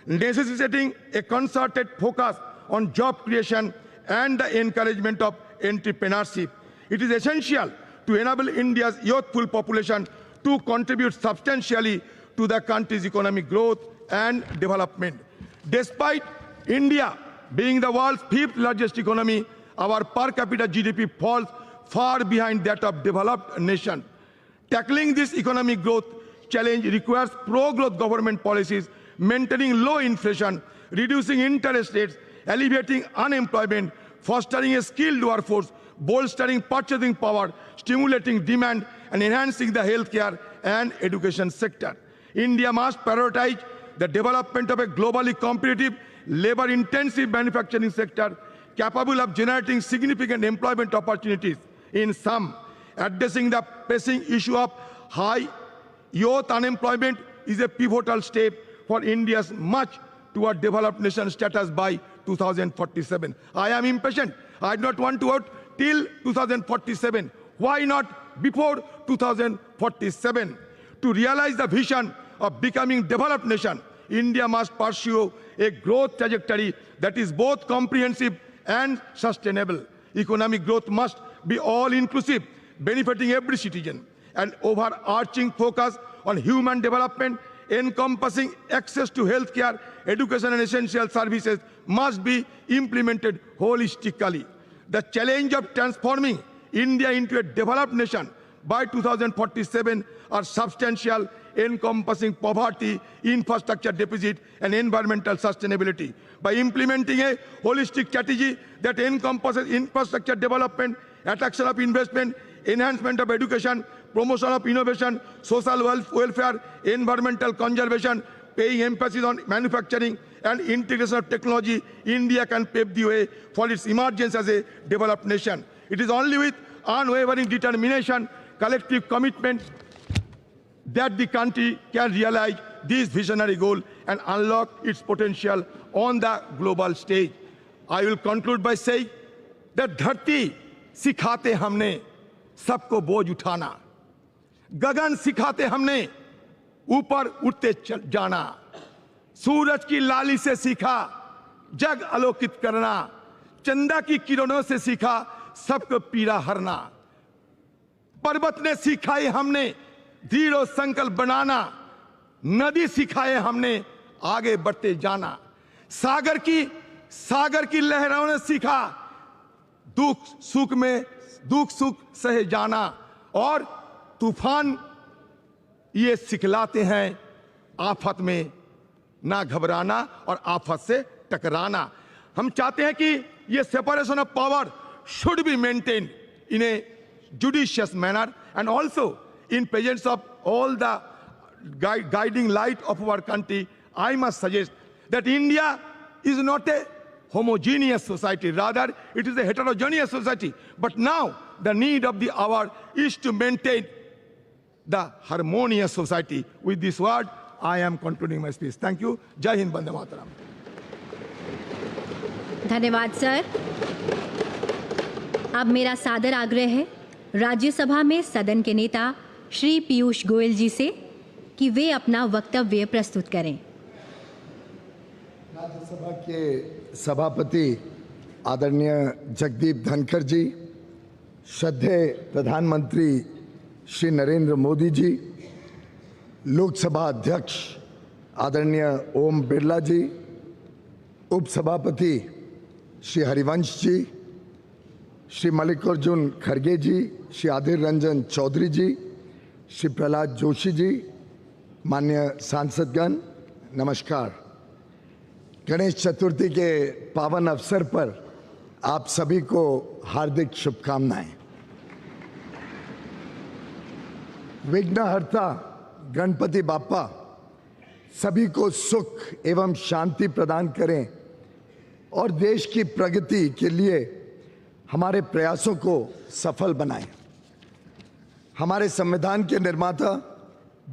necessitating a concerted focus on job creation and the encouragement of entrepreneurship. It is essential to enable India's youthful population to contribute substantially to the country's economic growth and development. Despite India being the world's fifth largest economy, our per capita GDP falls far behind that of developed nations. Tackling this economic growth challenge requires pro-growth government policies, maintaining low inflation, reducing interest rates, alleviating unemployment, fostering a skilled workforce, bolstering purchasing power, stimulating demand, and enhancing the healthcare and education sector. India must prioritize the development of a globally competitive, labor-intensive manufacturing sector capable of generating significant employment opportunities. In sum, addressing the pressing issue of high youth unemployment is a pivotal step for India's march toward developed nation status by 2047. I am impatient. I do not want to wait till 2047. Why not before 2047? To realize the vision of becoming developed nation, India must pursue a growth trajectory that is both comprehensive and sustainable. Economic growth must be all-inclusive, benefiting every citizen. An overarching focus on human development, encompassing access to healthcare, education, and essential services must be implemented holistically. The challenge of transforming India into a developed nation by 2047 are substantial, encompassing poverty, infrastructure deficit, and environmental sustainability. By implementing a holistic strategy that encompasses infrastructure development, attraction of investment, enhancement of education, promotion of innovation, social welfare, environmental conservation, paying emphasis on manufacturing and integration of technology, India can pave the way for its emergence as a developed nation. It is only with unwavering determination, collective commitment, that the country can realize this visionary goal and unlock its potential on the global stage. I will conclude by saying that धरती सिखाते हमने सबको बोझ उठाना, गगन सिखाते हमने ऊपर उठते जाना, सूरज की लाली से सीखा जग आलोकित करना, चंदा की किरणों से सीखा सबको पीड़ा हरना, पर्वत ने सिखाई हमने दृढ़ संकल्प बनाना, नदी सिखाए हमने आगे बढ़ते जाना, सागर की लहरों ने सीखा दुख सुख सहे जाना, और तूफान ये सिखलाते हैं आफत में ना घबराना और आफत से टकराना. हम चाहते हैं कि ये separation of power should be maintained in a judicious manner, and also in presence of all the guiding light of our country. I must suggest that India is not a homogeneous society, rather it is a heterogeneous society. But now the need of the hour is to maintain the harmonious society. With this word, I am concluding my speech. Thank you. Jai Hind, Bande Mataram. धन्यवाद sir. अब मेरा सादर आग्रह है राज्यसभा में सदन के नेता श्री पीयूष गोयल जी से कि वे अपना वक्तव्य प्रस्तुत करें. राज्यसभा के सभापति आदरणीय जगदीप धनखड़ जी, श्रद्धेय प्रधानमंत्री श्री नरेंद्र मोदी जी, लोकसभा अध्यक्ष आदरणीय ओम बिरला जी, उपसभापति श्री हरिवंश जी, श्री मल्लिकार्जुन खड़गे जी, श्री अधीर रंजन चौधरी जी, श्री प्रहलाद जोशी जी, माननीय सांसदगण, नमस्कार. गणेश चतुर्थी के पावन अवसर पर आप सभी को हार्दिक शुभकामनाएं. विघ्नहर्ता गणपति बाप्पा सभी को सुख एवं शांति प्रदान करें और देश की प्रगति के लिए हमारे प्रयासों को सफल बनाएं. हमारे संविधान के निर्माता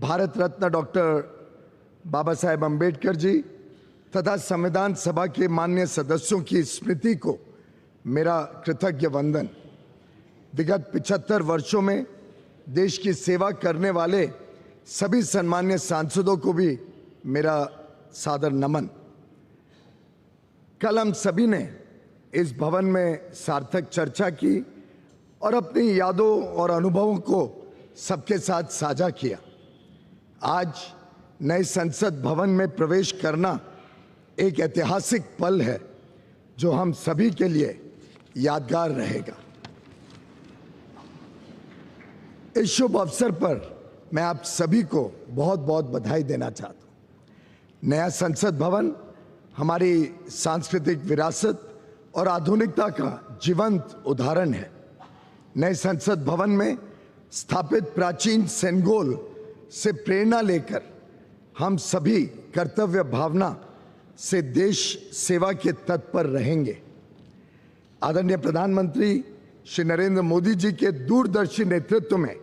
भारत रत्न डॉक्टर बाबा साहेब अम्बेडकर जी तथा संविधान सभा के माननीय सदस्यों की स्मृति को मेरा कृतज्ञ वंदन. विगत 75 वर्षों में देश की सेवा करने वाले सभी सम्मान्य सांसदों को भी मेरा सादर नमन. कल हम सभी ने इस भवन में सार्थक चर्चा की और अपनी यादों और अनुभवों को सबके साथ साझा किया। आज नए संसद भवन में प्रवेश करना एक ऐतिहासिक पल है जो हम सभी के लिए यादगार रहेगा। इस शुभ अवसर पर मैं आप सभी को बहुत बहुत बधाई देना चाहता हूँ। नया संसद भवन हमारी सांस्कृतिक विरासत और आधुनिकता का जीवंत उदाहरण है। नए संसद भवन में स्थापित प्राचीन सेनगोल से प्रेरणा लेकर हम सभी कर्तव्य भावना से देश सेवा के तत्पर रहेंगे। आदरणीय प्रधानमंत्री श्री नरेंद्र मोदी जी के दूरदर्शी नेतृत्व में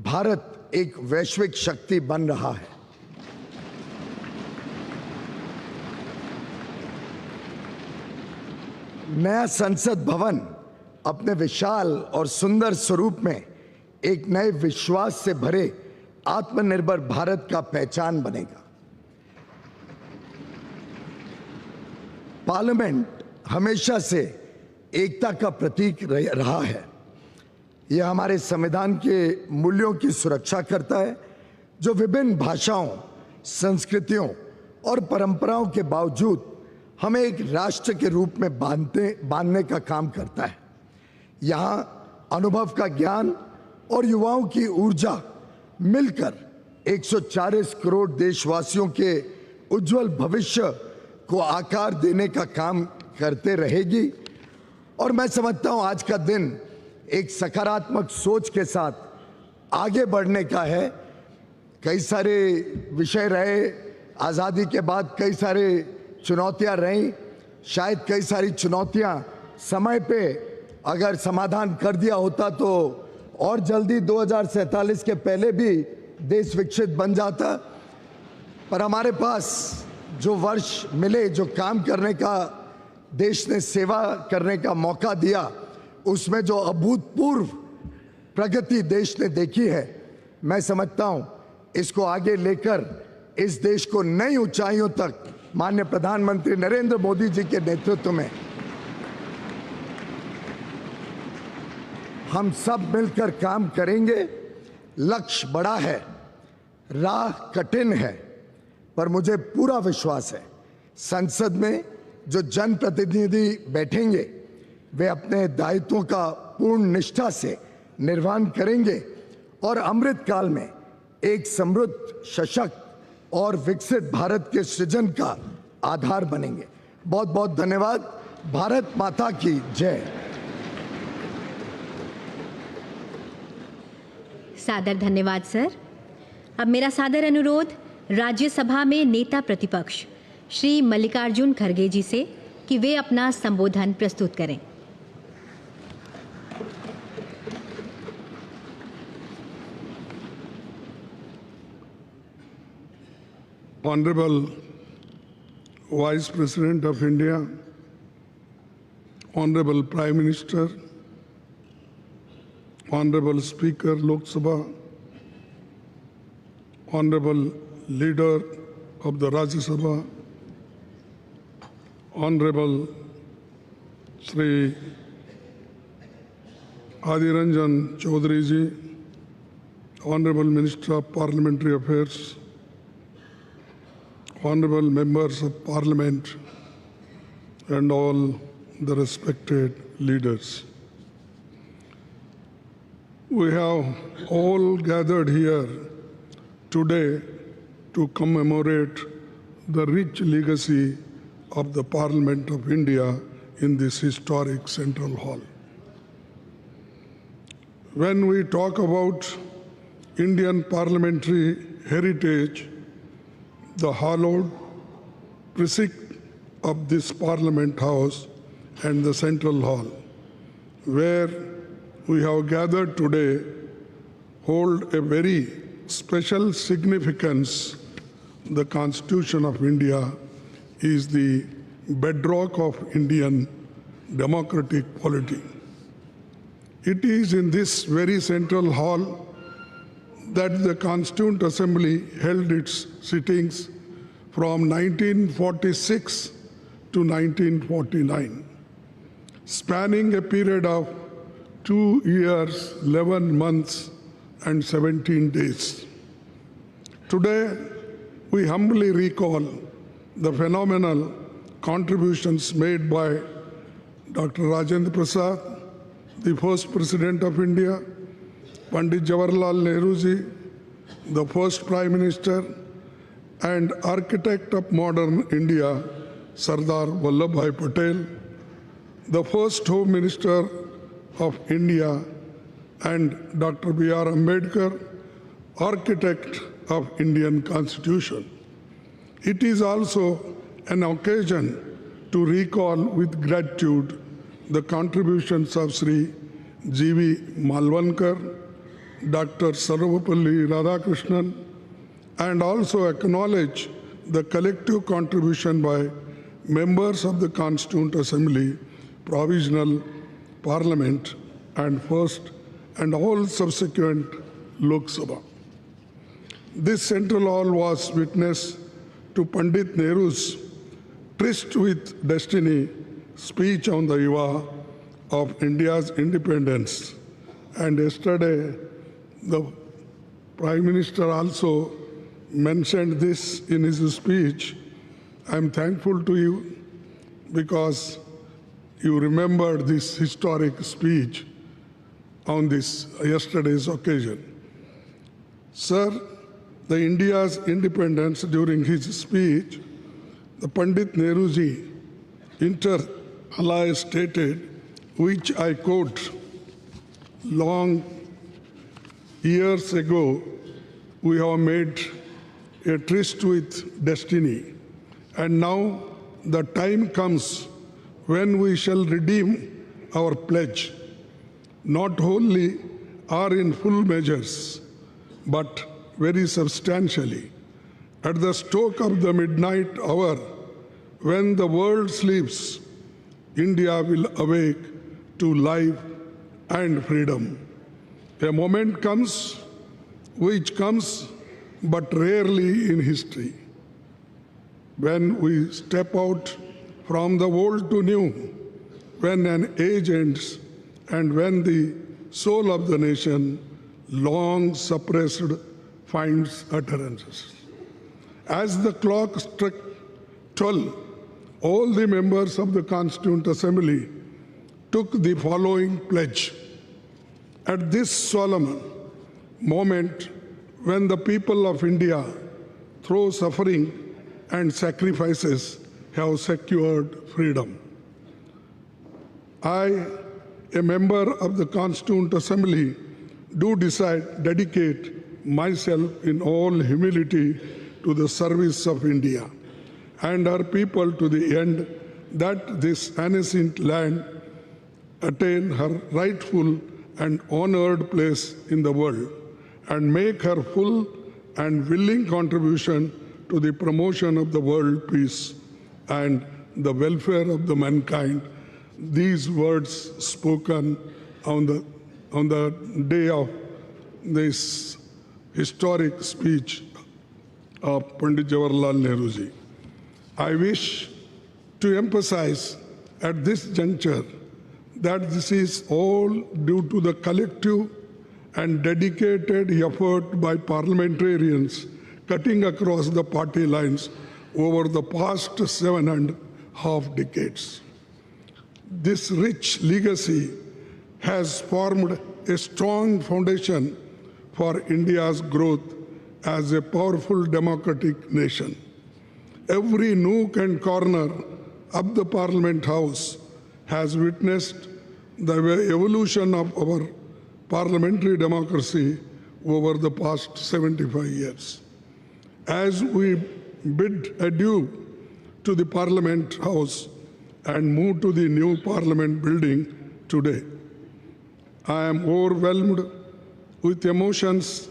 भारत एक वैश्विक शक्ति बन रहा है। नया संसद भवन अपने विशाल और सुंदर स्वरूप में एक नए विश्वास से भरे आत्मनिर्भर भारत का पहचान बनेगा। पार्लियामेंट हमेशा से एकता का प्रतीक रहा है। यह हमारे संविधान के मूल्यों की सुरक्षा करता है, जो विभिन्न भाषाओं, संस्कृतियों और परंपराओं के बावजूद हमें एक राष्ट्र के रूप में बांधने का काम करता है। यहाँ अनुभव का ज्ञान और युवाओं की ऊर्जा मिलकर 140 करोड़ देशवासियों के उज्जवल भविष्य को आकार देने का काम करते रहेगी। और मैं समझता हूँ आज का दिन एक सकारात्मक सोच के साथ आगे बढ़ने का है। कई सारे विषय रहे, आज़ादी के बाद कई सारे चुनौतियां रहीं। शायद कई सारी चुनौतियां समय पे अगर समाधान कर दिया होता तो और जल्दी 2047 के पहले भी देश विकसित बन जाता। पर हमारे पास जो वर्ष मिले, जो काम करने का देश ने सेवा करने का मौका दिया, उसमें जो अभूतपूर्व प्रगति देश ने देखी है, मैं समझता हूं इसको आगे लेकर इस देश को नई ऊंचाइयों तक माननीय प्रधानमंत्री नरेंद्र मोदी जी के नेतृत्व में हम सब मिलकर काम करेंगे। लक्ष्य बड़ा है, राह कठिन है, पर मुझे पूरा विश्वास है संसद में जो जनप्रतिनिधि बैठेंगे वे अपने दायित्वों का पूर्ण निष्ठा से निर्वहन करेंगे और अमृत काल में एक समृद्ध, सशक्त और विकसित भारत के सृजन का आधार बनेंगे। बहुत बहुत धन्यवाद। भारत माता की जय। सादर धन्यवाद सर। अब मेरा सादर अनुरोध राज्यसभा में नेता प्रतिपक्ष श्री मल्लिकार्जुन खड़गे जी से कि वे अपना संबोधन प्रस्तुत करें। Honorable Vice President of India, Honorable Prime Minister, Honorable Speaker Lok Sabha, Honorable Leader of the Rajya Sabha, Honorable Shri Adiranjan Chaudhary ji, Honorable Minister of Parliamentary Affairs, Honorable Members of Parliament, and all the respected leaders. We have all gathered here today to commemorate the rich legacy of the Parliament of India in this historic Central Hall. When we talk about Indian parliamentary heritage, the hallowed precinct of this Parliament House and the Central Hall, where we have gathered today, hold a very special significance. The Constitution of India is the bedrock of Indian democratic polity. It is in this very Central Hall that the Constituent Assembly held its sittings from 1946 to 1949, spanning a period of 2 years, 11 months, and 17 days. Today, we humbly recall the phenomenal contributions made by Dr. Rajendra Prasad, the first President of India, Pandit Jawaharlal Nehru ji, the first Prime Minister, and architect of modern India, Sardar Vallabhbhai Patel, the first Home Minister of India, and Dr. B.R. Ambedkar, architect of Indian Constitution. It is also an occasion to recall with gratitude the contributions of Sri G.V. Malvankar, Dr. Sarvapalli Radhakrishnan, and also acknowledge the collective contribution by members of the Constituent Assembly, Provisional Parliament, and first and all subsequent Lok Sabha. This central hall was witness to Pandit Nehru's tryst with destiny speech on the eve of India's independence. And yesterday, the Prime Minister also mentioned this in his speech. I'm thankful to you because you remembered this historic speech on this yesterday's occasion. Sir, the India's independence during his speech, the Pandit Nehruji inter alia stated, which I quote, long years ago, we have made a tryst with destiny, and now the time comes when we shall redeem our pledge, not wholly or in full measures, but very substantially. At the stroke of the midnight hour, when the world sleeps, India will awake to life and freedom. A moment comes, which comes but rarely in history, when we step out from the old to new, when an age ends, and when the soul of the nation, long suppressed, finds utterances. As the clock struck 12, all the members of the Constituent Assembly took the following pledge. At this solemn moment, when the people of India, through suffering and sacrifices, have secured freedom, I, a member of the Constituent Assembly, do dedicate myself in all humility to the service of India and her people, to the end that this ancient land attain her rightful and honored place in the world, and make her full and willing contribution to the promotion of the world peace and the welfare of the mankind. These words spoken on the day of this historic speech of Pandit Jawaharlal Nehru ji. I wish to emphasize at this juncture that this is all due to the collective and dedicated effort by parliamentarians cutting across the party lines over the past 7.5 decades. This rich legacy has formed a strong foundation for India's growth as a powerful democratic nation. Every nook and corner of the Parliament House has witnessed the evolution of our parliamentary democracy over the past 75 years. As we bid adieu to the Parliament House and move to the new Parliament building today, I am overwhelmed with emotions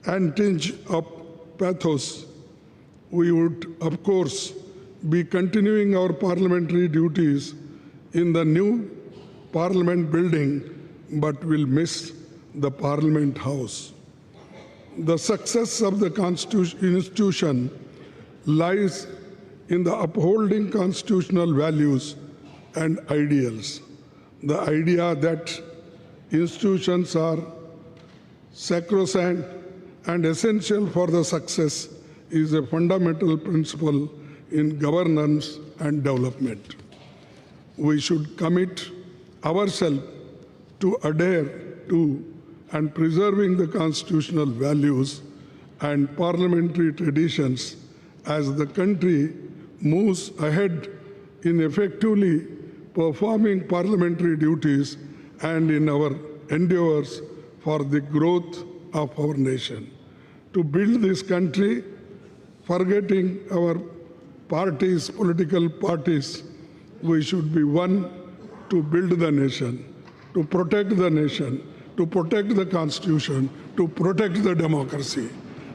and tinge of pathos. We would, of course, be continuing our parliamentary duties in the new Parliament building, but will miss the Parliament House. The success of the institution lies in the upholding constitutional values and ideals. The idea that institutions are sacrosanct and essential for the success is a fundamental principle in governance and development. We should commit ourselves to adhere to and preserving the constitutional values and parliamentary traditions as the country moves ahead in effectively performing parliamentary duties and in our endeavors for the growth of our nation. To build this country, forgetting our parties, political parties, we should be one to build the nation, to protect the nation, to protect the Constitution, to protect the democracy.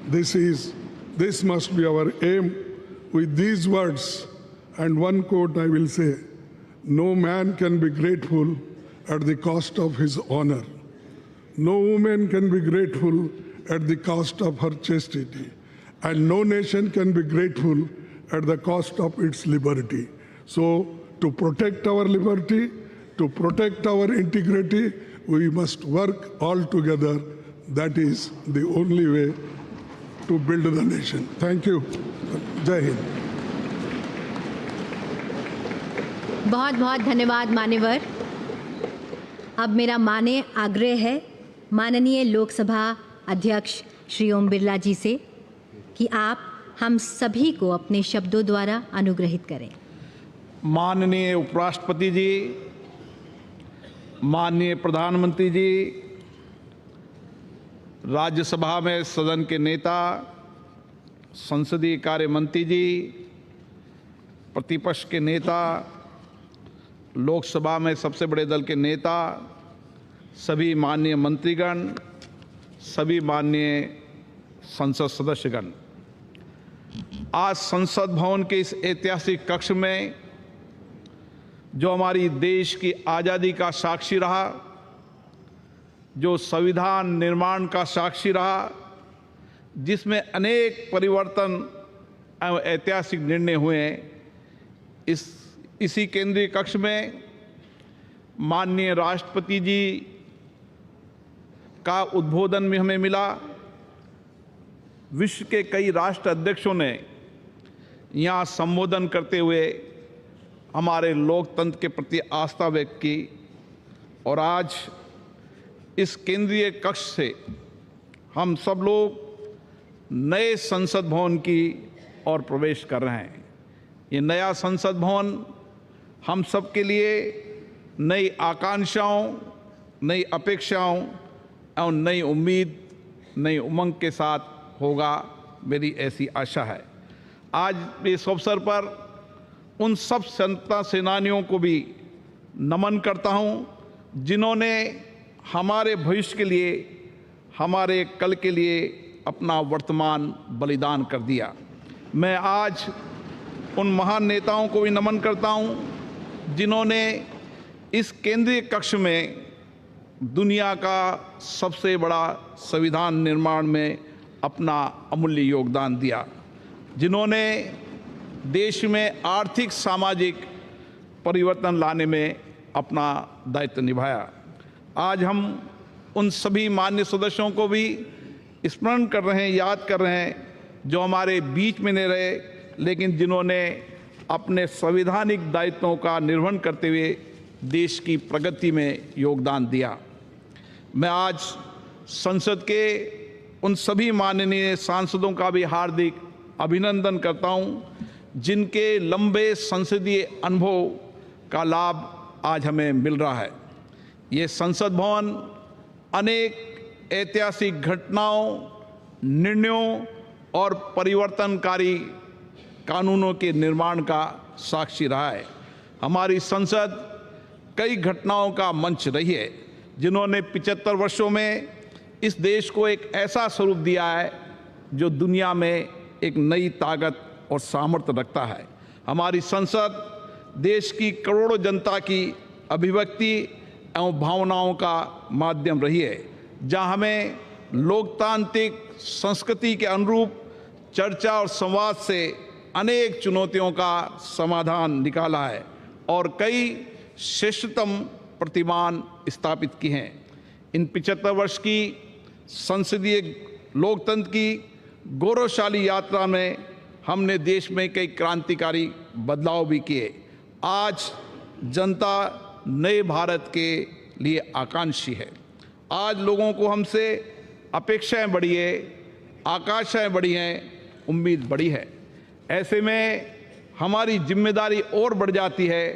This must be our aim. With these words and one quote I will say, no man can be grateful at the cost of his honor. No woman can be grateful at the cost of her chastity. And no nation can be grateful at the cost of its liberty. So to protect our liberty, to protect our integrity, we must work all together. That is the only way to build the nation. Thank you. Jai Hind. बहुत बहुत धन्यवाद मान्यवर। अब मेरा माननीय आग्रह है माननीय लोकसभा अध्यक्ष श्री ओम बिरला जी से कि आप हम सभी को अपने शब्दों द्वारा अनुग्रहित करें। माननीय उपराष्ट्रपति जी, माननीय प्रधानमंत्री जी, राज्यसभा में सदन के नेता, संसदीय कार्य मंत्री जी, प्रतिपक्ष के नेता, लोकसभा में सबसे बड़े दल के नेता, सभी माननीय मंत्रीगण, सभी माननीय संसद सदस्यगण, आज संसद भवन के इस ऐतिहासिक कक्ष में जो हमारी देश की आज़ादी का साक्षी रहा, जो संविधान निर्माण का साक्षी रहा, जिसमें अनेक परिवर्तन एवं ऐतिहासिक निर्णय हुए हैं, इसी केंद्रीय कक्ष में माननीय राष्ट्रपति जी का उद्बोधन में हमें मिला। विश्व के कई राष्ट्र अध्यक्षों ने यहाँ संबोधन करते हुए हमारे लोकतंत्र के प्रति आस्था व्यक्त की और आज इस केंद्रीय कक्ष से हम सब लोग नए संसद भवन की ओर प्रवेश कर रहे हैं। ये नया संसद भवन हम सब के लिए नई आकांक्षाओं, नई अपेक्षाओं और नई उम्मीद, नई उमंग के साथ होगा, मेरी ऐसी आशा है। आज इस अवसर पर उन सब स्वतंत्रता सेनानियों को भी नमन करता हूं, जिन्होंने हमारे भविष्य के लिए, हमारे कल के लिए अपना वर्तमान बलिदान कर दिया। मैं आज उन महान नेताओं को भी नमन करता हूं, जिन्होंने इस केंद्रीय कक्ष में दुनिया का सबसे बड़ा संविधान निर्माण में अपना अमूल्य योगदान दिया, जिन्होंने देश में आर्थिक सामाजिक परिवर्तन लाने में अपना दायित्व निभाया। आज हम उन सभी मान्य सदस्यों को भी स्मरण कर रहे हैं, याद कर रहे हैं, जो हमारे बीच में नहीं रहे, लेकिन जिन्होंने अपने संवैधानिक दायित्वों का निर्वहन करते हुए देश की प्रगति में योगदान दिया। मैं आज संसद के उन सभी माननीय सांसदों का भी हार्दिक अभिनंदन करता हूं, जिनके लंबे संसदीय अनुभव का लाभ आज हमें मिल रहा है। ये संसद भवन अनेक ऐतिहासिक घटनाओं, निर्णयों और परिवर्तनकारी कानूनों के निर्माण का साक्षी रहा है। हमारी संसद कई घटनाओं का मंच रही है, जिन्होंने 75 वर्षों में इस देश को एक ऐसा स्वरूप दिया है जो दुनिया में एक नई ताकत और सामर्थ्य रखता है। हमारी संसद देश की करोड़ों जनता की अभिव्यक्ति एवं भावनाओं का माध्यम रही है, जहां हमें लोकतांत्रिक संस्कृति के अनुरूप चर्चा और संवाद से अनेक चुनौतियों का समाधान निकाला है और कई श्रेष्ठतम प्रतिमान स्थापित किए हैं। इन 75 वर्ष की संसदीय लोकतंत्र की गौरवशाली यात्रा में हमने देश में कई क्रांतिकारी बदलाव भी किए। आज जनता नए भारत के लिए आकांक्षी है। आज लोगों को हमसे अपेक्षाएं बढ़ी है, आकांक्षाएं बढ़ी हैं, उम्मीद बढ़ी है। ऐसे में हमारी जिम्मेदारी और बढ़ जाती है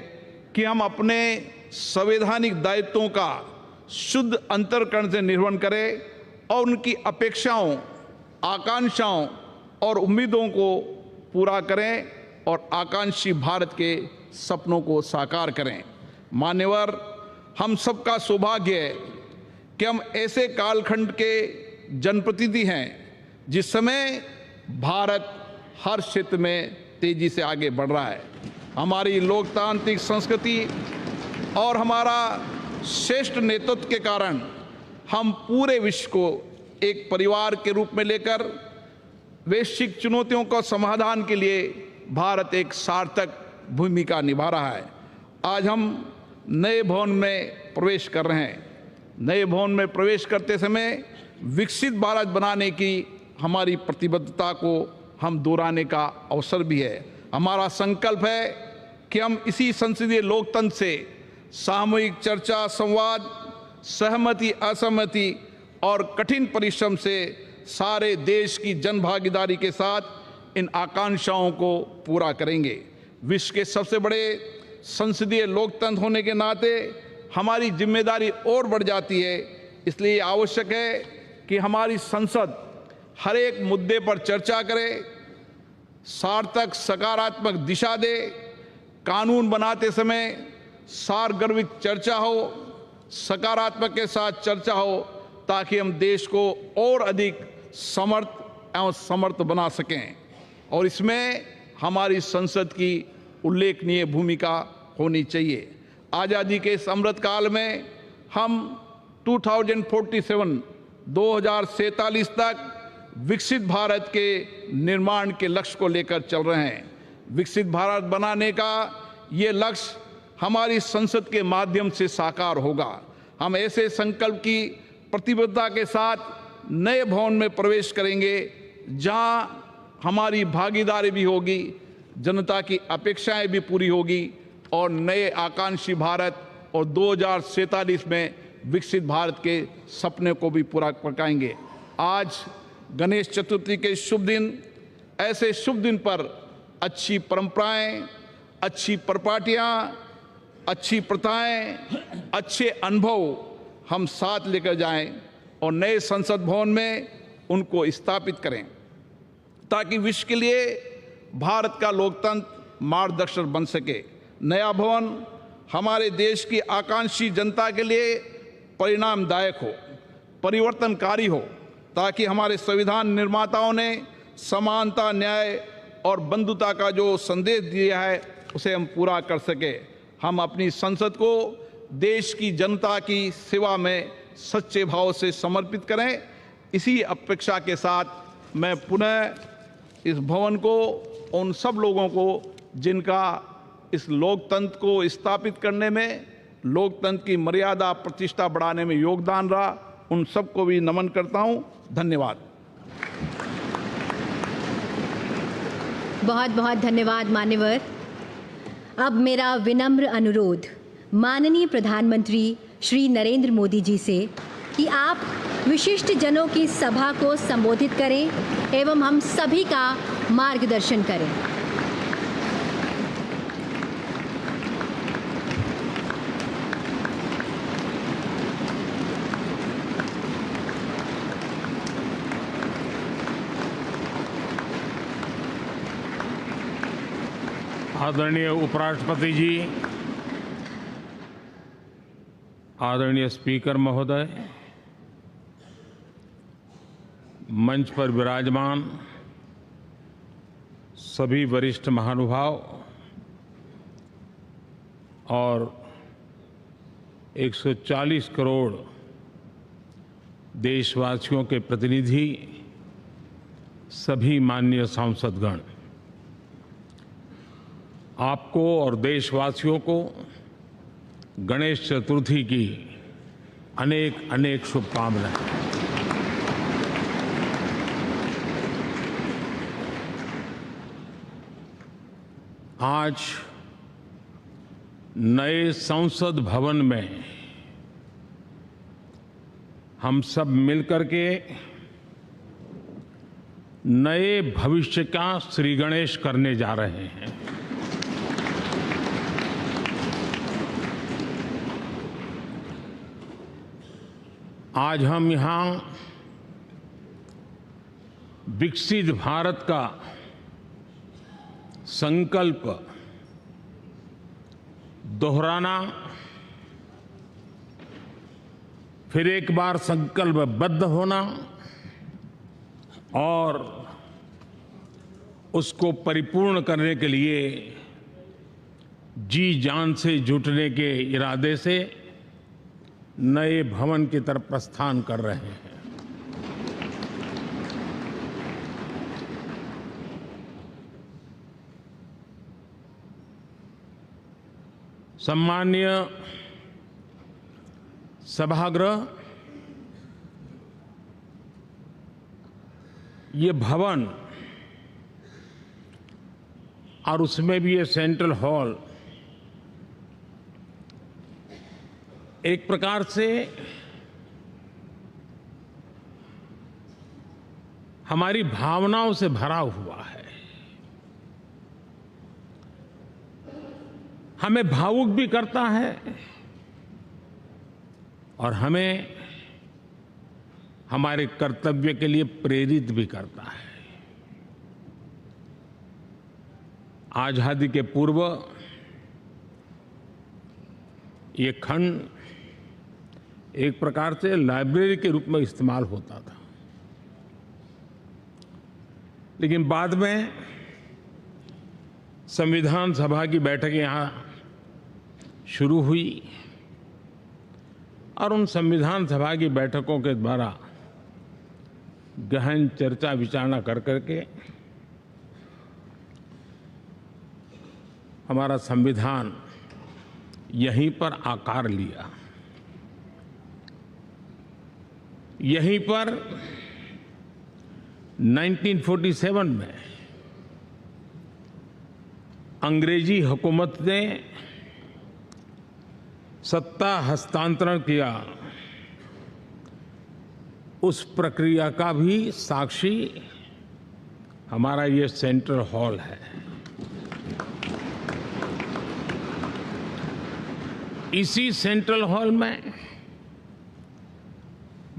कि हम अपने संवैधानिक दायित्वों का शुद्ध अंतर्करण से निर्वहन करें और उनकी अपेक्षाओं, आकांक्षाओं और उम्मीदों को पूरा करें और आकांक्षी भारत के सपनों को साकार करें। मान्यवर, हम सबका सौभाग्य है कि हम ऐसे कालखंड के जनप्रतिनिधि हैं जिस समय भारत हर क्षेत्र में तेजी से आगे बढ़ रहा है। हमारी लोकतांत्रिक संस्कृति और हमारा श्रेष्ठ नेतृत्व के कारण हम पूरे विश्व को एक परिवार के रूप में लेकर वैश्विक चुनौतियों का समाधान के लिए भारत एक सार्थक भूमिका निभा रहा है। आज हम नए भवन में प्रवेश कर रहे हैं। नए भवन में प्रवेश करते समय विकसित भारत बनाने की हमारी प्रतिबद्धता को हम दोहराने का अवसर भी है। हमारा संकल्प है कि हम इसी संसदीय लोकतंत्र से सामूहिक चर्चा, संवाद, सहमति, असहमति और कठिन परिश्रम से सारे देश की जनभागीदारी के साथ इन आकांक्षाओं को पूरा करेंगे। विश्व के सबसे बड़े संसदीय लोकतंत्र होने के नाते हमारी जिम्मेदारी और बढ़ जाती है। इसलिए आवश्यक है कि हमारी संसद हर एक मुद्दे पर चर्चा करे, सार्थक सकारात्मक दिशा दे, कानून बनाते समय सारगर्भित चर्चा हो, सकारात्मक के साथ चर्चा हो, ताकि हम देश को और अधिक समर्थ एवं समर्थ बना सकें। और इसमें हमारी संसद की उल्लेखनीय भूमिका होनी चाहिए। आज़ादी के इस अमृत काल में हम 2047 तक विकसित भारत के निर्माण के लक्ष्य को लेकर चल रहे हैं। विकसित भारत बनाने का ये लक्ष्य हमारी संसद के माध्यम से साकार होगा। हम ऐसे संकल्प की प्रतिबद्धता के साथ नए भवन में प्रवेश करेंगे जहां हमारी भागीदारी भी होगी, जनता की अपेक्षाएं भी पूरी होगी और नए आकांक्षी भारत और 2047 में विकसित भारत के सपने को भी पूरा पकाएंगे। आज गणेश चतुर्थी के शुभ दिन, ऐसे शुभ दिन पर अच्छी परंपराएं, अच्छी परिपाटियां, अच्छी प्रथाएं, अच्छे अनुभव हम साथ लेकर जाएं और नए संसद भवन में उनको स्थापित करें ताकि विश्व के लिए भारत का लोकतंत्र मार्गदर्शक बन सके। नया भवन हमारे देश की आकांक्षी जनता के लिए परिणामदायक हो, परिवर्तनकारी हो, ताकि हमारे संविधान निर्माताओं ने समानता, न्याय और बंधुता का जो संदेश दिया है उसे हम पूरा कर सके। हम अपनी संसद को देश की जनता की सेवा में सच्चे भाव से समर्पित करें। इसी अपेक्षा के साथ मैं पुनः इस भवन को उन सब लोगों को जिनका इस लोकतंत्र को स्थापित करने में, लोकतंत्र की मर्यादा प्रतिष्ठा बढ़ाने में योगदान रहा, उन सबको भी नमन करता हूं। धन्यवाद। बहुत बहुत धन्यवाद मान्यवर। अब मेरा विनम्र अनुरोध माननीय प्रधानमंत्री श्री नरेंद्र मोदी जी से कि आप विशिष्ट जनों की सभा को संबोधित करें एवं हम सभी का मार्गदर्शन करें। आदरणीय उपराष्ट्रपति जी, आदरणीय स्पीकर महोदय, मंच पर विराजमान सभी वरिष्ठ महानुभाव और 140 करोड़ देशवासियों के प्रतिनिधि, सभी माननीय सांसदगण, आपको और देशवासियों को गणेश चतुर्थी की अनेक अनेक शुभकामनाएं। आज नए संसद भवन में हम सब मिलकर के नए भविष्य का श्री गणेश करने जा रहे हैं। आज हम यहाँ विकसित भारत का संकल्प दोहराना, फिर एक बार संकल्पबद्ध होना और उसको परिपूर्ण करने के लिए जी जान से जुटने के इरादे से नए भवन की तरफ प्रस्थान कर रहे हैं। सम्माननीय सभागृह, ये भवन और उसमें भी ये सेंट्रल हॉल एक प्रकार से हमारी भावनाओं से भरा हुआ है। हमें भावुक भी करता है और हमें हमारे कर्तव्य के लिए प्रेरित भी करता है। आजादी के पूर्व ये खंड एक प्रकार से लाइब्रेरी के रूप में इस्तेमाल होता था, लेकिन बाद में संविधान सभा की बैठकें यहाँ शुरू हुई और उन संविधान सभा की बैठकों के द्वारा गहन चर्चा विचारणा कर करके हमारा संविधान यहीं पर आकार लिया। यहीं पर 1947 में अंग्रेजी हुकूमत ने सत्ता हस्तांतरण किया, उस प्रक्रिया का भी साक्षी हमारा ये सेंट्रल हॉल है। इसी सेंट्रल हॉल में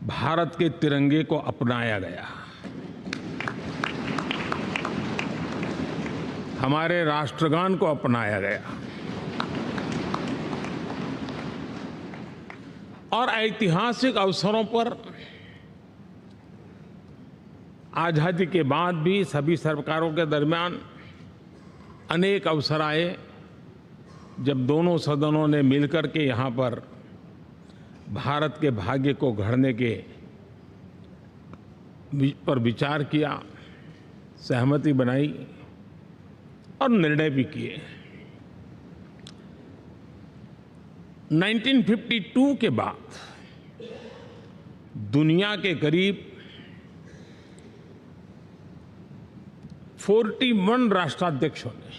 भारत के तिरंगे को अपनाया गया, हमारे राष्ट्रगान को अपनाया गया और ऐतिहासिक अवसरों पर आजादी के बाद भी सभी सरकारों के दरमियान अनेक अवसर आए जब दोनों सदनों ने मिलकर के यहाँ पर भारत के भाग्य को गढ़ने के पर विचार किया, सहमति बनाई और निर्णय भी किए। 1952 के बाद दुनिया के करीब 41 राष्ट्राध्यक्षों ने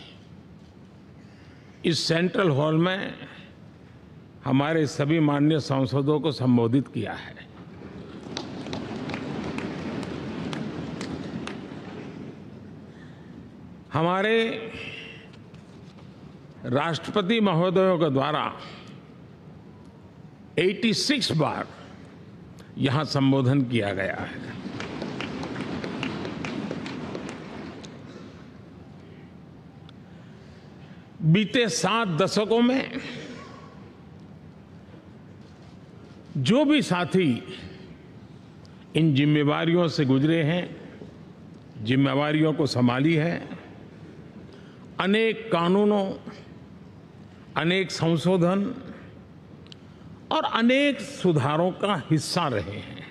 इस सेंट्रल हॉल में हमारे सभी माननीय सांसदों को संबोधित किया है। हमारे राष्ट्रपति महोदयों के द्वारा 86 बार यहां संबोधन किया गया है। बीते 7 दशकों में जो भी साथी इन जिम्मेवारियों से गुजरे हैं, जिम्मेवारियों को संभाली है, अनेक कानूनों, अनेक संशोधन और अनेक सुधारों का हिस्सा रहे हैं।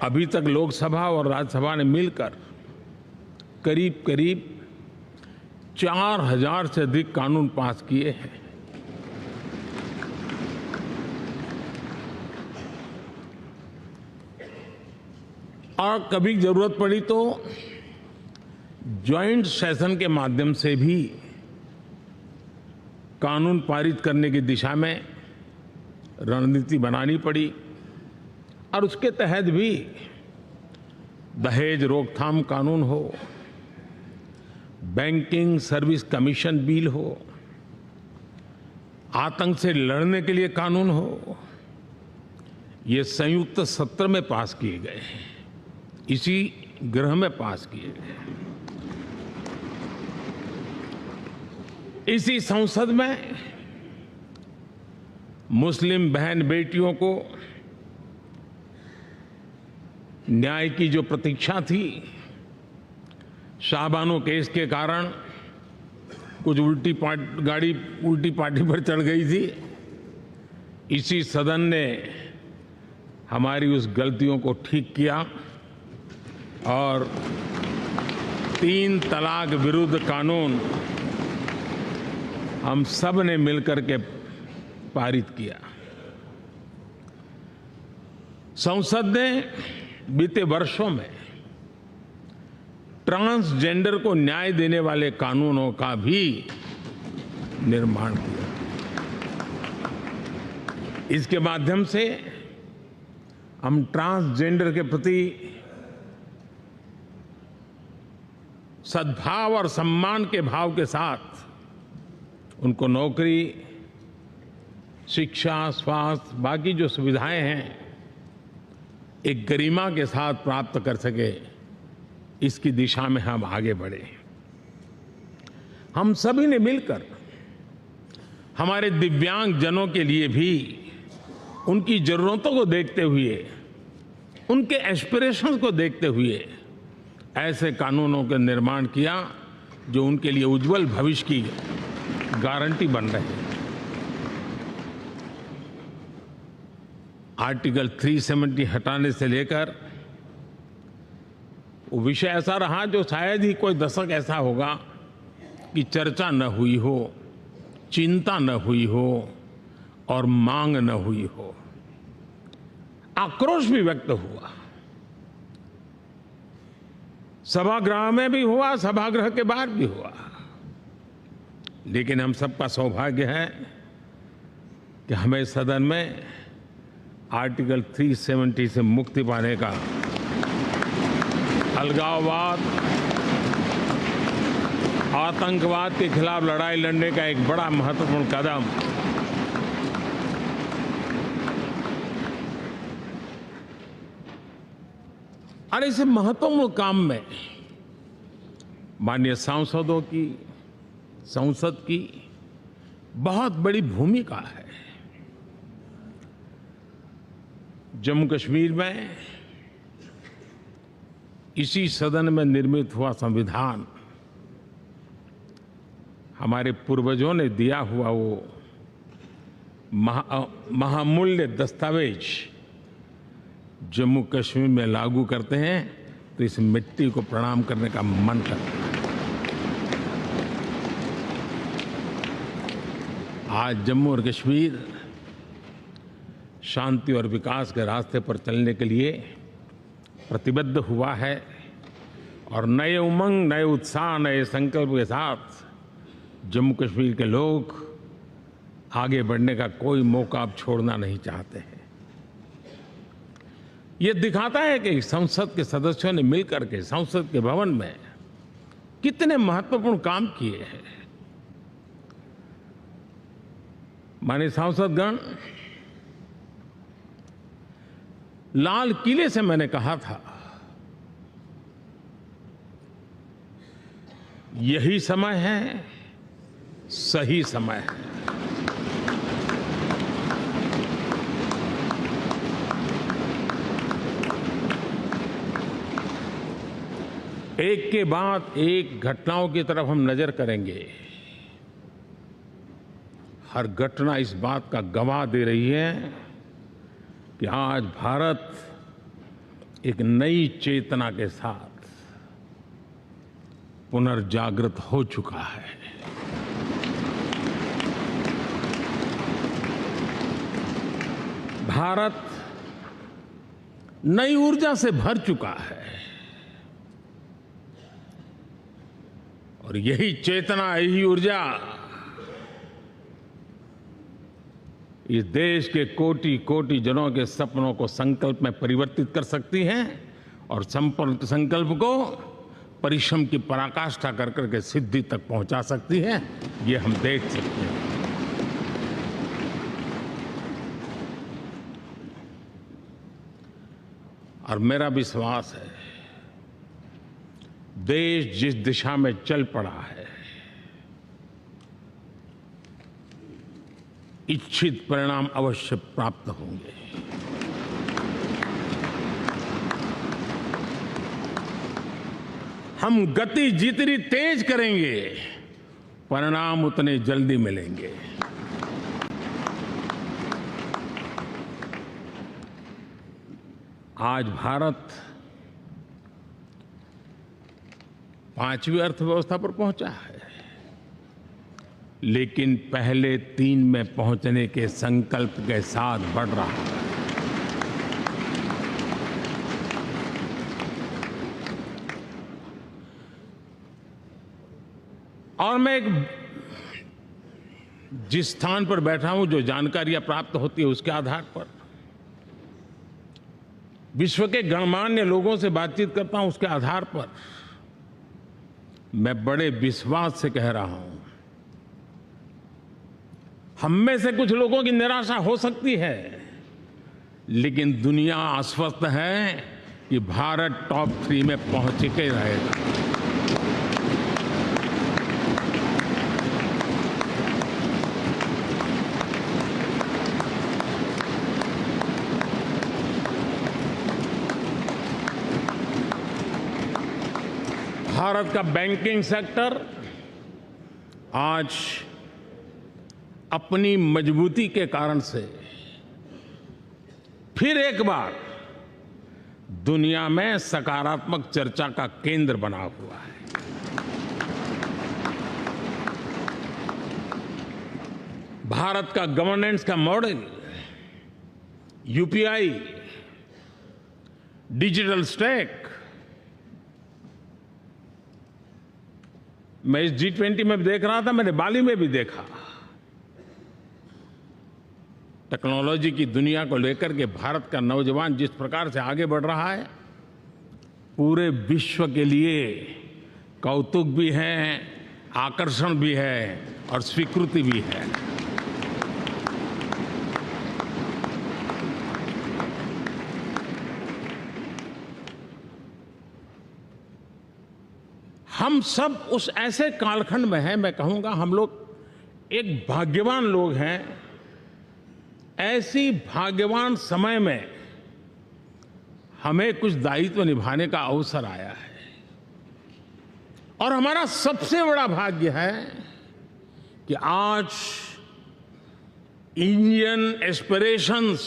अभी तक लोकसभा और राज्यसभा ने मिलकर करीब करीब 4000 से अधिक कानून पास किए हैं। और कभी जरूरत पड़ी तो जॉइंट सेशन के माध्यम से भी कानून पारित करने की दिशा में रणनीति बनानी पड़ी और उसके तहत भी दहेज रोकथाम कानून हो, बैंकिंग सर्विस कमीशन बिल हो, आतंक से लड़ने के लिए कानून हो, ये संयुक्त सत्र में पास किए गए हैं, इसी गृह में पास किए गए। इसी संसद में मुस्लिम बहन बेटियों को न्याय की जो प्रतीक्षा थी, शाहबानो केस के कारण कुछ गाड़ी उल्टी पार्टी पर चढ़ गई थी, इसी सदन ने हमारी उस गलतियों को ठीक किया और 3 तलाक विरुद्ध कानून हम सब ने मिलकर के पारित किया। संसद ने बीते वर्षों में ट्रांसजेंडर को न्याय देने वाले कानूनों का भी निर्माण किया। इसके माध्यम से हम ट्रांसजेंडर के प्रति सद्भाव और सम्मान के भाव के साथ उनको नौकरी, शिक्षा, स्वास्थ्य, बाकी जो सुविधाएं हैं एक गरिमा के साथ प्राप्त कर सके, इसकी दिशा में हम आगे बढ़े। हम सभी ने मिलकर हमारे दिव्यांग जनों के लिए भी उनकी जरूरतों को देखते हुए, उनके एस्पिरेशंस को देखते हुए ऐसे कानूनों का निर्माण किया जो उनके लिए उज्जवल भविष्य की गारंटी बन रहे हैं। आर्टिकल 370 हटाने से लेकर वो विषय ऐसा रहा जो शायद ही कोई दशक ऐसा होगा कि चर्चा न हुई हो, चिंता न हुई हो और मांग न हुई हो। आक्रोश भी व्यक्त हुआ, सभागृह में भी हुआ, सभागृह के बाहर भी हुआ, लेकिन हम सबका सौभाग्य है कि हमें सदन में आर्टिकल 370 से मुक्ति पाने का, अलगाववाद, आतंकवाद के खिलाफ लड़ाई लड़ने का एक बड़ा महत्वपूर्ण कदम और इस महत्वपूर्ण काम में माननीय सांसदों की, संसद की बहुत बड़ी भूमिका है। जम्मू कश्मीर में इसी सदन में निर्मित हुआ संविधान हमारे पूर्वजों ने दिया हुआ वो महामूल्य दस्तावेज जम्मू कश्मीर में लागू करते हैं तो इस मिट्टी को प्रणाम करने का मन करता है। आज जम्मू और कश्मीर शांति और विकास के रास्ते पर चलने के लिए प्रतिबद्ध हुआ है और नए उमंग, नए उत्साह, नए संकल्प के साथ जम्मू कश्मीर के लोग आगे बढ़ने का कोई मौका अब छोड़ना नहीं चाहते हैं। ये दिखाता है कि संसद के सदस्यों ने मिलकर के संसद के भवन में कितने महत्वपूर्ण काम किए हैं। माननीय सांसदगण, लाल किले से मैंने कहा था यही समय है, सही समय है। एक के बाद एक घटनाओं की तरफ हम नजर करेंगे। हर घटना इस बात का गवाह दे रही है कि आज भारत एक नई चेतना के साथ पुनर्जागृत हो चुका है। भारत नई ऊर्जा से भर चुका है और यही चेतना, यही ऊर्जा इस देश के कोटि कोटि जनों के सपनों को संकल्प में परिवर्तित कर सकती है और संकल्प को परिश्रम की पराकाष्ठा कर करके सिद्धि तक पहुंचा सकती है। ये हम देख सकते हैं। और मेरा विश्वास है, देश जिस दिशा में चल पड़ा है, इच्छित परिणाम अवश्य प्राप्त होंगे। हम गति जितनी तेज करेंगे, परिणाम उतने जल्दी मिलेंगे। आज भारत 5वीं अर्थव्यवस्था पर पहुंचा है, लेकिन पहले 3 में पहुंचने के संकल्प के साथ बढ़ रहा है। और मैं जिस स्थान पर बैठा हूं, जो जानकारियां प्राप्त होती है, उसके आधार पर विश्व के गणमान्य लोगों से बातचीत करता हूं, उसके आधार पर मैं बड़े विश्वास से कह रहा हूं, हम में से कुछ लोगों की निराशा हो सकती है, लेकिन दुनिया आश्वस्त है कि भारत टॉप 3 में पहुंच के रहेगा। भारत का बैंकिंग सेक्टर आज अपनी मजबूती के कारण से फिर एक बार दुनिया में सकारात्मक चर्चा का केंद्र बना हुआ है। भारत का गवर्नेंस का मॉडल, यूपीआई, डिजिटल स्टैक, मैं इस G20 में देख रहा था, मैंने बाली में भी देखा। टेक्नोलॉजी की दुनिया को लेकर के भारत का नौजवान जिस प्रकार से आगे बढ़ रहा है, पूरे विश्व के लिए कौतुक भी है, आकर्षण भी है और स्वीकृति भी है। हम सब उस ऐसे कालखंड में हैं, मैं कहूंगा हम लोग एक भाग्यवान लोग हैं। ऐसी भाग्यवान समय में हमें कुछ दायित्व निभाने का अवसर आया है और हमारा सबसे बड़ा भाग्य है कि आज इंडियन एस्पिरेशंस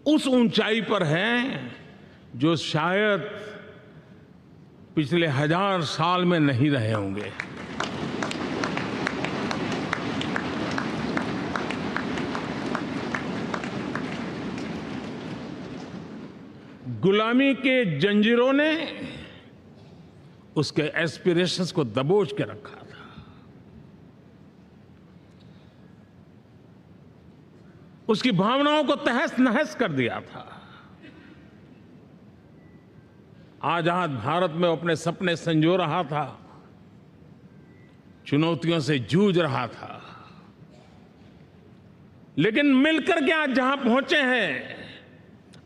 उस ऊंचाई पर हैं जो शायद पिछले 1000 साल में नहीं रहे होंगे। गुलामी के जंजीरों ने उसके एस्पिरेशंस को दबोच के रखा था। उसकी भावनाओं को तहस नहस कर दिया था। आजाद भारत में अपने सपने संजो रहा था, चुनौतियों से जूझ रहा था, लेकिन मिलकर के आज जहां पहुंचे हैं,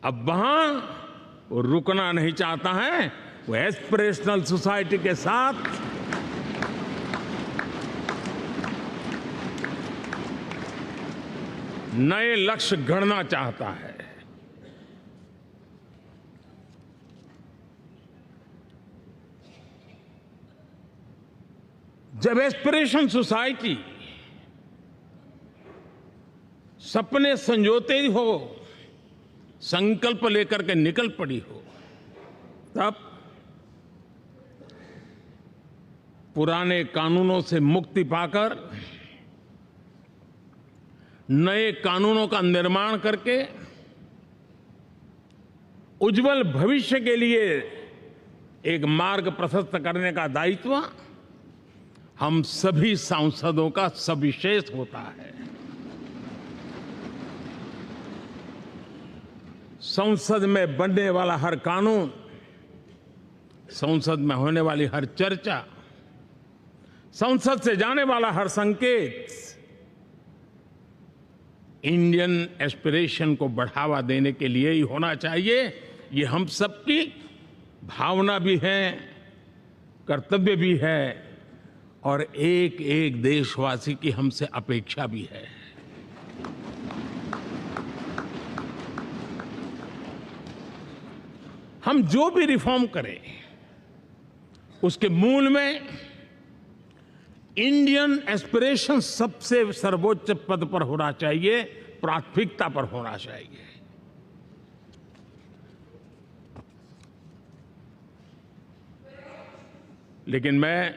अब वहां वो रुकना नहीं चाहता है। वो एस्पिरेशनल सोसाइटी के साथ नए लक्ष्य गढ़ना चाहता है। जब एस्पिरेशन सोसाइटी सपने संजोते ही हो, संकल्प लेकर के निकल पड़ी हो, तब पुराने कानूनों से मुक्ति पाकर नए कानूनों का निर्माण करके उज्जवल भविष्य के लिए एक मार्ग प्रशस्त करने का दायित्व हम सभी सांसदों का सविशेष होता है। संसद में बनने वाला हर कानून, संसद में होने वाली हर चर्चा, संसद से जाने वाला हर संकेत इंडियन एस्पिरेशन को बढ़ावा देने के लिए ही होना चाहिए। ये हम सबकी भावना भी है, कर्तव्य भी है और एक एक देशवासी की हमसे अपेक्षा भी है। हम जो भी रिफॉर्म करें उसके मूल में इंडियन एस्पिरेशन सबसे सर्वोच्च पद पर होना चाहिए, प्राथमिकता पर होना चाहिए। लेकिन मैं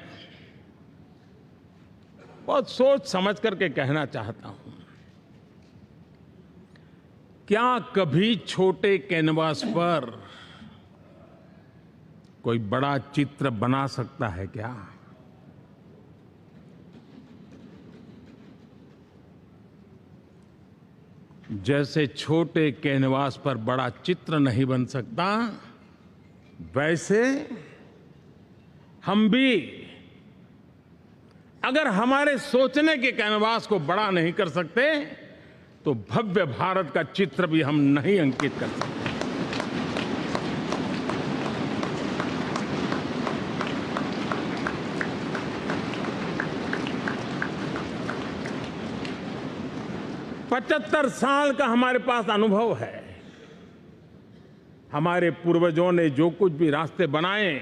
बहुत सोच समझ करके कहना चाहता हूं, क्या कभी छोटे कैनवास पर कोई बड़ा चित्र बना सकता है क्या? जैसे छोटे कैनवास पर बड़ा चित्र नहीं बन सकता, वैसे हम भी अगर हमारे सोचने के कैनवास को बड़ा नहीं कर सकते तो भव्य भारत का चित्र भी हम नहीं अंकित कर सकते। पचहत्तर साल का हमारे पास अनुभव है। हमारे पूर्वजों ने जो कुछ भी रास्ते बनाए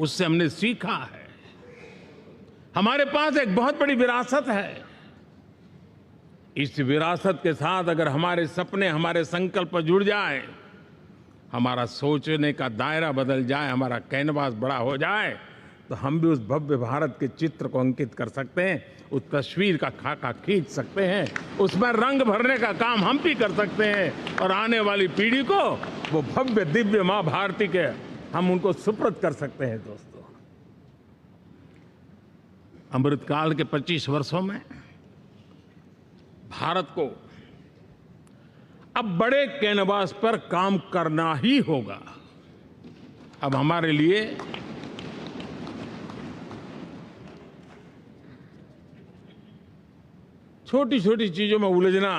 उससे हमने सीखा है। हमारे पास एक बहुत बड़ी विरासत है। इस विरासत के साथ अगर हमारे सपने, हमारे संकल्प जुड़ जाए, हमारा सोचने का दायरा बदल जाए, हमारा कैनवास बड़ा हो जाए, तो हम भी उस भव्य भारत के चित्र को अंकित कर सकते हैं, उस तस्वीर का खाका खींच सकते हैं, उसमें रंग भरने का काम हम भी कर सकते हैं और आने वाली पीढ़ी को वो भव्य दिव्य मां भारती के हम उनको सुपुर्द कर सकते हैं। दोस्तों, अमृतकाल के 25 वर्षों में भारत को अब बड़े कैनवास पर काम करना ही होगा। अब हमारे लिए छोटी छोटी चीजों में उलझना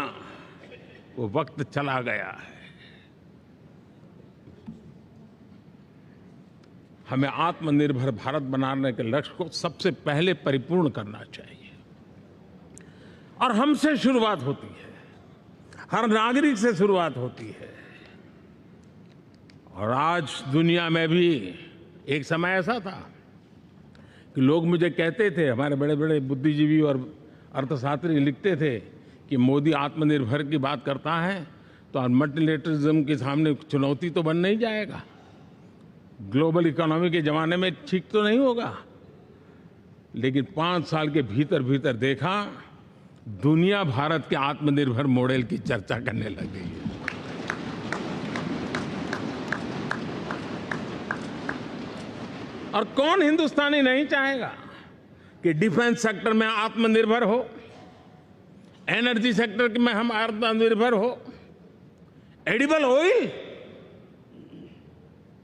वो वक्त चला गया है। हमें आत्मनिर्भर भारत बनाने के लक्ष्य को सबसे पहले परिपूर्ण करना चाहिए और हमसे शुरुआत होती है, हर नागरिक से शुरुआत होती है। और आज दुनिया में भी एक समय ऐसा था कि लोग मुझे कहते थे, हमारे बड़े बड़े बुद्धिजीवी और अर्थशास्त्री लिखते थे कि मोदी आत्मनिर्भर की बात करता है तो मल्टीलेटरलिज्म के सामने चुनौती तो बन नहीं जाएगा, ग्लोबल इकोनॉमी के जमाने में ठीक तो नहीं होगा। लेकिन 5 साल के भीतर भीतर देखा, दुनिया भारत के आत्मनिर्भर मॉडल की चर्चा करने लग गई है। और कौन हिंदुस्तानी नहीं चाहेगा कि डिफेंस सेक्टर में आत्मनिर्भर हो, एनर्जी सेक्टर में हम आत्मनिर्भर हो, एडिबल ऑयल,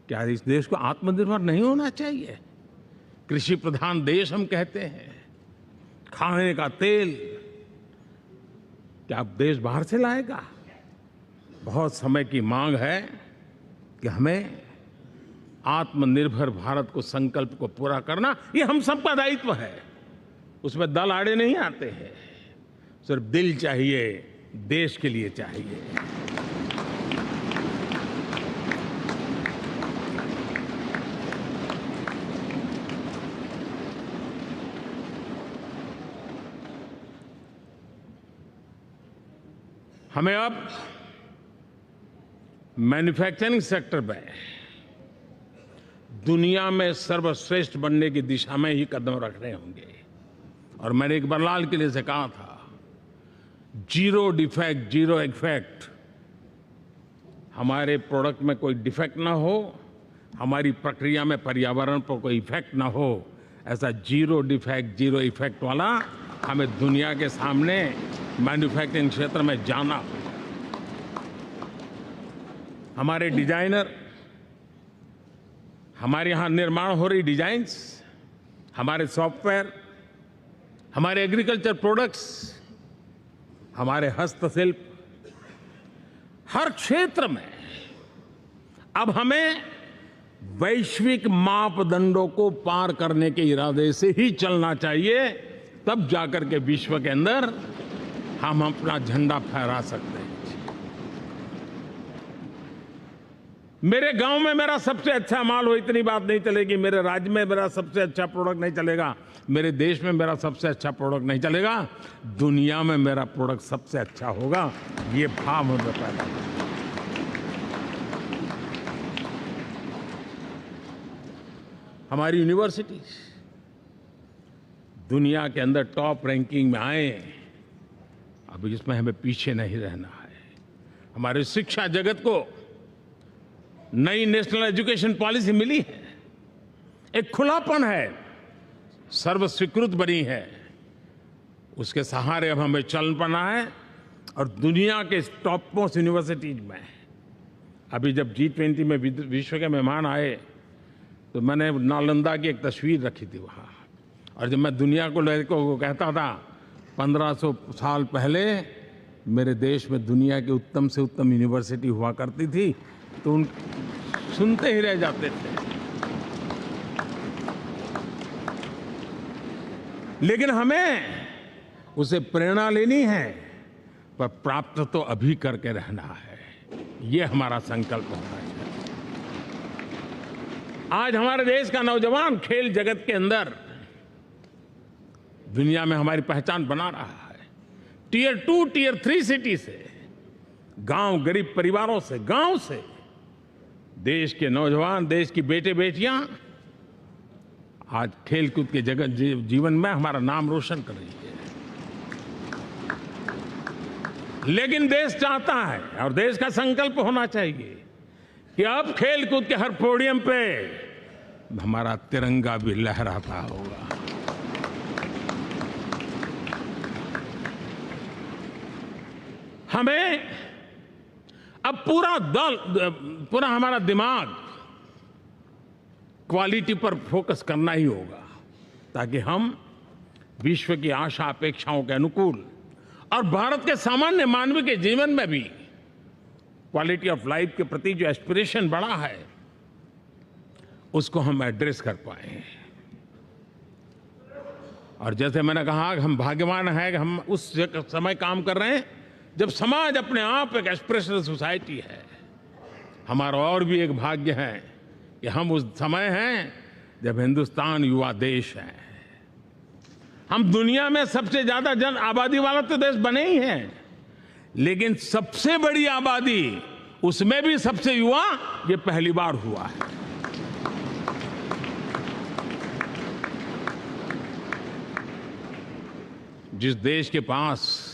क्या इस देश को आत्मनिर्भर नहीं होना चाहिए? कृषि प्रधान देश हम कहते हैं। खाने का तेल क्या देश बाहर से लाएगा? बहुत समय की मांग है कि हमें आत्मनिर्भर भारत को संकल्प को पूरा करना, ये हम सबका दायित्व है। उसमें दल आड़े नहीं आते हैं, सिर्फ दिल चाहिए, देश के लिए चाहिए। हमें अब मैन्युफैक्चरिंग सेक्टर में दुनिया में सर्वश्रेष्ठ बनने की दिशा में ही कदम रखने होंगे। और मैंने इकबाल लाल किले से कहा था, जीरो डिफेक्ट जीरो इफेक्ट। हमारे प्रोडक्ट में कोई डिफेक्ट ना हो, हमारी प्रक्रिया में पर्यावरण पर कोई इफेक्ट ना हो, ऐसा जीरो डिफेक्ट जीरो इफेक्ट वाला हमें दुनिया के सामने मैन्युफैक्चरिंग क्षेत्र में जाना होगा। हमारे डिजाइनर, हमारे यहाँ निर्माण हो रही डिजाइन्स, हमारे सॉफ्टवेयर, हमारे एग्रीकल्चर प्रोडक्ट्स, हमारे हस्तशिल्प, हर क्षेत्र में अब हमें वैश्विक मापदंडों को पार करने के इरादे से ही चलना चाहिए, तब जाकर के विश्व के अंदर हम अपना झंडा फहरा सकते हैं। मेरे गांव में मेरा सबसे अच्छा माल हो, इतनी बात नहीं चलेगी। मेरे राज्य में मेरा सबसे अच्छा प्रोडक्ट नहीं चलेगा, मेरे देश में मेरा सबसे अच्छा प्रोडक्ट नहीं चलेगा, दुनिया में मेरा प्रोडक्ट सबसे अच्छा होगा, ये भाव हमें पैदा होगा। हमारी यूनिवर्सिटीज दुनिया के अंदर टॉप रैंकिंग में आए, अब इसमें हमें पीछे नहीं रहना है। हमारे शिक्षा जगत को नई नेशनल एजुकेशन पॉलिसी मिली है, एक खुलापन है, सर्व स्वीकृत बनी है, उसके सहारे अब हमें चल पड़ना है। और दुनिया के टॉप मोस्ट यूनिवर्सिटीज में अभी जब G20 में विश्व के मेहमान आए तो मैंने नालंदा की एक तस्वीर रखी थी वहाँ, और जब मैं दुनिया को कहता था 1500 साल पहले मेरे देश में दुनिया की उत्तम से उत्तम यूनिवर्सिटी हुआ करती थी, तो उन सुनते ही रह जाते थे। लेकिन हमें उसे प्रेरणा लेनी है, पर प्राप्त तो अभी करके रहना है, ये हमारा संकल्प होना चाहिए। आज हमारे देश का नौजवान खेल जगत के अंदर दुनिया में हमारी पहचान बना रहा है। टियर 2, टियर 3 सिटी से, गांव, गरीब परिवारों से, गांव से देश के नौजवान, देश की बेटे बेटियां आज खेलकूद के जगत जीवन में हमारा नाम रोशन कर रही है। लेकिन देश चाहता है और देश का संकल्प होना चाहिए कि अब खेलकूद के हर पोडियम पे हमारा तिरंगा भी लहराता होगा। हमें अब पूरा हमारा दिमाग क्वालिटी पर फोकस करना ही होगा, ताकि हम विश्व की आशा अपेक्षाओं के अनुकूल और भारत के सामान्य मानव के जीवन में भी क्वालिटी ऑफ लाइफ के प्रति जो एस्पिरेशन बढ़ा है उसको हम एड्रेस कर पाए। और जैसे मैंने कहा कि हम भाग्यवान हैं कि हम उस समय काम कर रहे हैं जब समाज अपने आप एक एस्पिरेशनल सोसाइटी है। हमारा और भी एक भाग्य है कि हम उस समय हैं जब हिंदुस्तान युवा देश है। हम दुनिया में सबसे ज्यादा जन आबादी वाला तो देश बने ही हैं, लेकिन सबसे बड़ी आबादी, उसमें भी सबसे युवा, ये पहली बार हुआ है। जिस देश के पास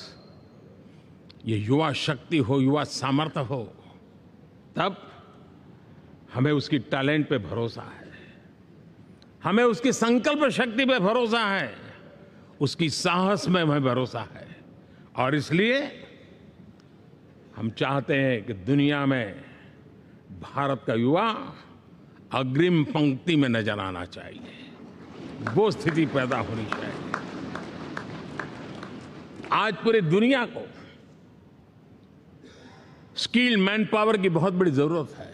ये युवा शक्ति हो, युवा सामर्थ्य हो, तब हमें उसकी टैलेंट पे भरोसा है, हमें उसकी संकल्प शक्ति पे भरोसा है, उसकी साहस में हमें भरोसा है। और इसलिए हम चाहते हैं कि दुनिया में भारत का युवा अग्रिम पंक्ति में नजर आना चाहिए, वो स्थिति पैदा होनी चाहिए। आज पूरी दुनिया को स्किल मैन पावर की बहुत बड़ी जरूरत है,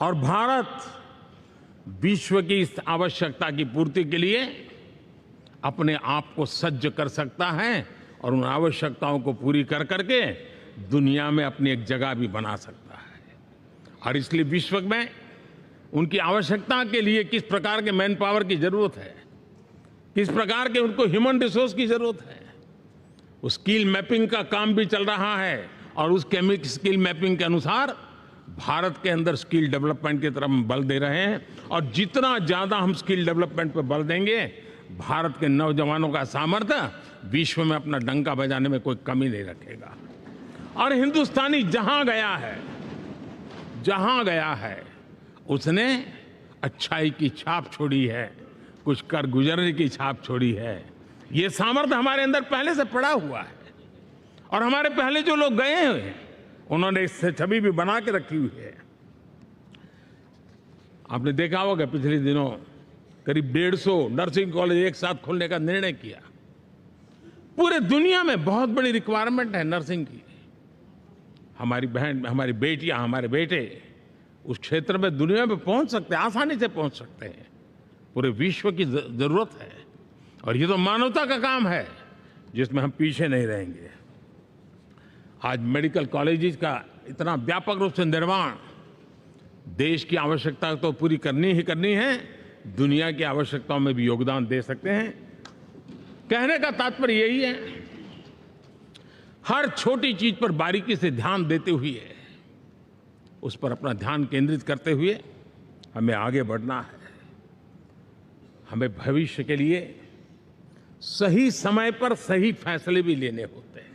और भारत विश्व की इस आवश्यकता की पूर्ति के लिए अपने आप को सज्ज कर सकता है और उन आवश्यकताओं को पूरी कर करके दुनिया में अपनी एक जगह भी बना सकता है। और इसलिए विश्व में उनकी आवश्यकता के लिए किस प्रकार के मैन पावर की जरूरत है, किस प्रकार के उनको ह्यूमन रिसोर्स की जरूरत है, उस स्किल मैपिंग का काम भी चल रहा है। और उस स्किल मैपिंग के अनुसार भारत के अंदर स्किल डेवलपमेंट की तरफ हम बल दे रहे हैं और जितना ज़्यादा हम स्किल डेवलपमेंट पर बल देंगे, भारत के नौजवानों का सामर्थ्य विश्व में अपना डंका बजाने में कोई कमी नहीं रखेगा। और हिंदुस्तानी जहां गया है उसने अच्छाई की छाप छोड़ी है, कुछ कर गुजरने की छाप छोड़ी है। ये सामर्थ्य हमारे अंदर पहले से पड़ा हुआ है और हमारे पहले जो लोग गए हैं उन्होंने इससे छवि भी बना के रखी हुई है। आपने देखा होगा पिछले दिनों करीब 150 नर्सिंग कॉलेज एक साथ खोलने का निर्णय किया। पूरे दुनिया में बहुत बड़ी रिक्वायरमेंट है नर्सिंग की। हमारी बहन, हमारी बेटियां, हमारे बेटे उस क्षेत्र में दुनिया में पहुंच सकते हैं, आसानी से पहुंच सकते हैं। पूरे विश्व की जरूरत है और ये तो मानवता का काम है जिसमें हम पीछे नहीं रहेंगे। आज मेडिकल कॉलेजेस का इतना व्यापक रूप से निर्माण देश की आवश्यकता तो पूरी करनी ही करनी है, दुनिया की आवश्यकताओं में भी योगदान दे सकते हैं। कहने का तात्पर्य यही है, हर छोटी चीज पर बारीकी से ध्यान देते हुए, उस पर अपना ध्यान केंद्रित करते हुए हमें आगे बढ़ना है। हमें भविष्य के लिए सही समय पर सही फैसले भी लेने होते हैं।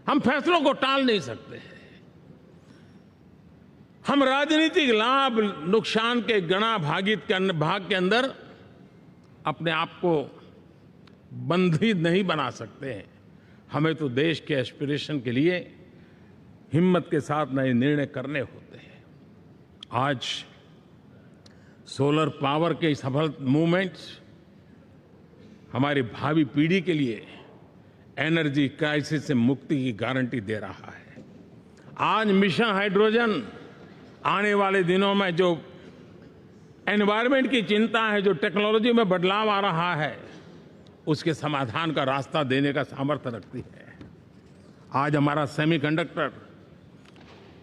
हम फैसलों को टाल नहीं सकते हैं। हम राजनीतिक लाभ नुकसान के गणा भाग के अंदर अपने आप को बंधी नहीं बना सकते हैं। हमें तो देश के एस्पिरेशन के लिए हिम्मत के साथ नए निर्णय करने होते हैं। आज सोलर पावर के सफल मूवमेंट्स हमारी भावी पीढ़ी के लिए एनर्जी क्राइसिस से मुक्ति की गारंटी दे रहा है। आज मिशन हाइड्रोजन आने वाले दिनों में जो एनवायरनमेंट की चिंता है, जो टेक्नोलॉजी में बदलाव आ रहा है, उसके समाधान का रास्ता देने का सामर्थ्य रखती है। आज हमारा सेमीकंडक्टर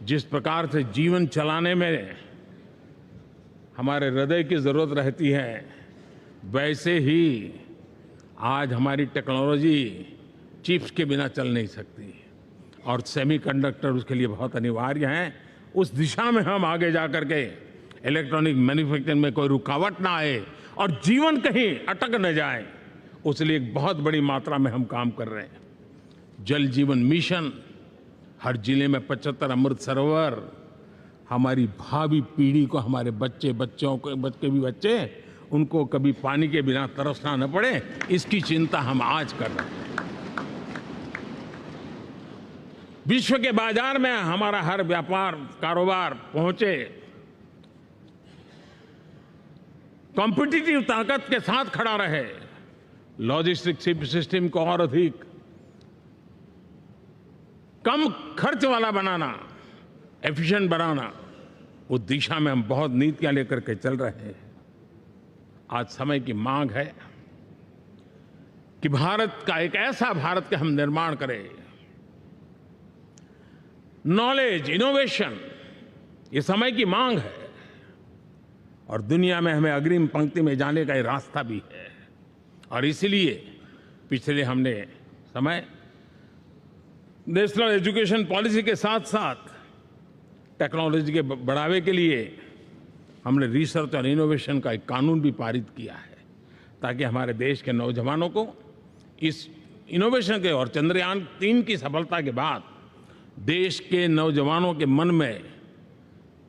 जिस प्रकार से जीवन चलाने में हमारे हृदय की जरूरत रहती है, वैसे ही आज हमारी टेक्नोलॉजी चिप्स के बिना चल नहीं सकती और सेमीकंडक्टर उसके लिए बहुत अनिवार्य हैं। उस दिशा में हम आगे जाकर के इलेक्ट्रॉनिक मैन्युफैक्चरिंग में कोई रुकावट ना आए और जीवन कहीं अटक न जाए, उसके लिए एक बहुत बड़ी मात्रा में हम काम कर रहे हैं। जल जीवन मिशन, हर जिले में 75 अमृत सरोवर, हमारी भावी पीढ़ी को, हमारे बच्चों को उनको कभी पानी के बिना तरसना न पड़े, इसकी चिंता हम आज कर रहे हैं। विश्व के बाजार में हमारा हर व्यापार कारोबार पहुंचे, कॉम्पिटिटिव ताकत के साथ खड़ा रहे, लॉजिस्टिक सिस्टम को और अधिक कम खर्च वाला बनाना, एफिशिएंट बनाना, उस दिशा में हम बहुत नीतियां लेकर के चल रहे हैं। आज समय की मांग है कि भारत का एक ऐसा भारत का हम निर्माण करें। नॉलेज, इनोवेशन, ये समय की मांग है और दुनिया में हमें अग्रिम पंक्ति में जाने का ये रास्ता भी है। और इसीलिए पिछले हमने समय नेशनल एजुकेशन पॉलिसी के साथ साथ टेक्नोलॉजी के बढ़ावे के लिए हमने रिसर्च और इनोवेशन का एक कानून भी पारित किया है, ताकि हमारे देश के नौजवानों को इस इनोवेशन के और चंद्रयान 3 की सफलता के बाद देश के नौजवानों के मन में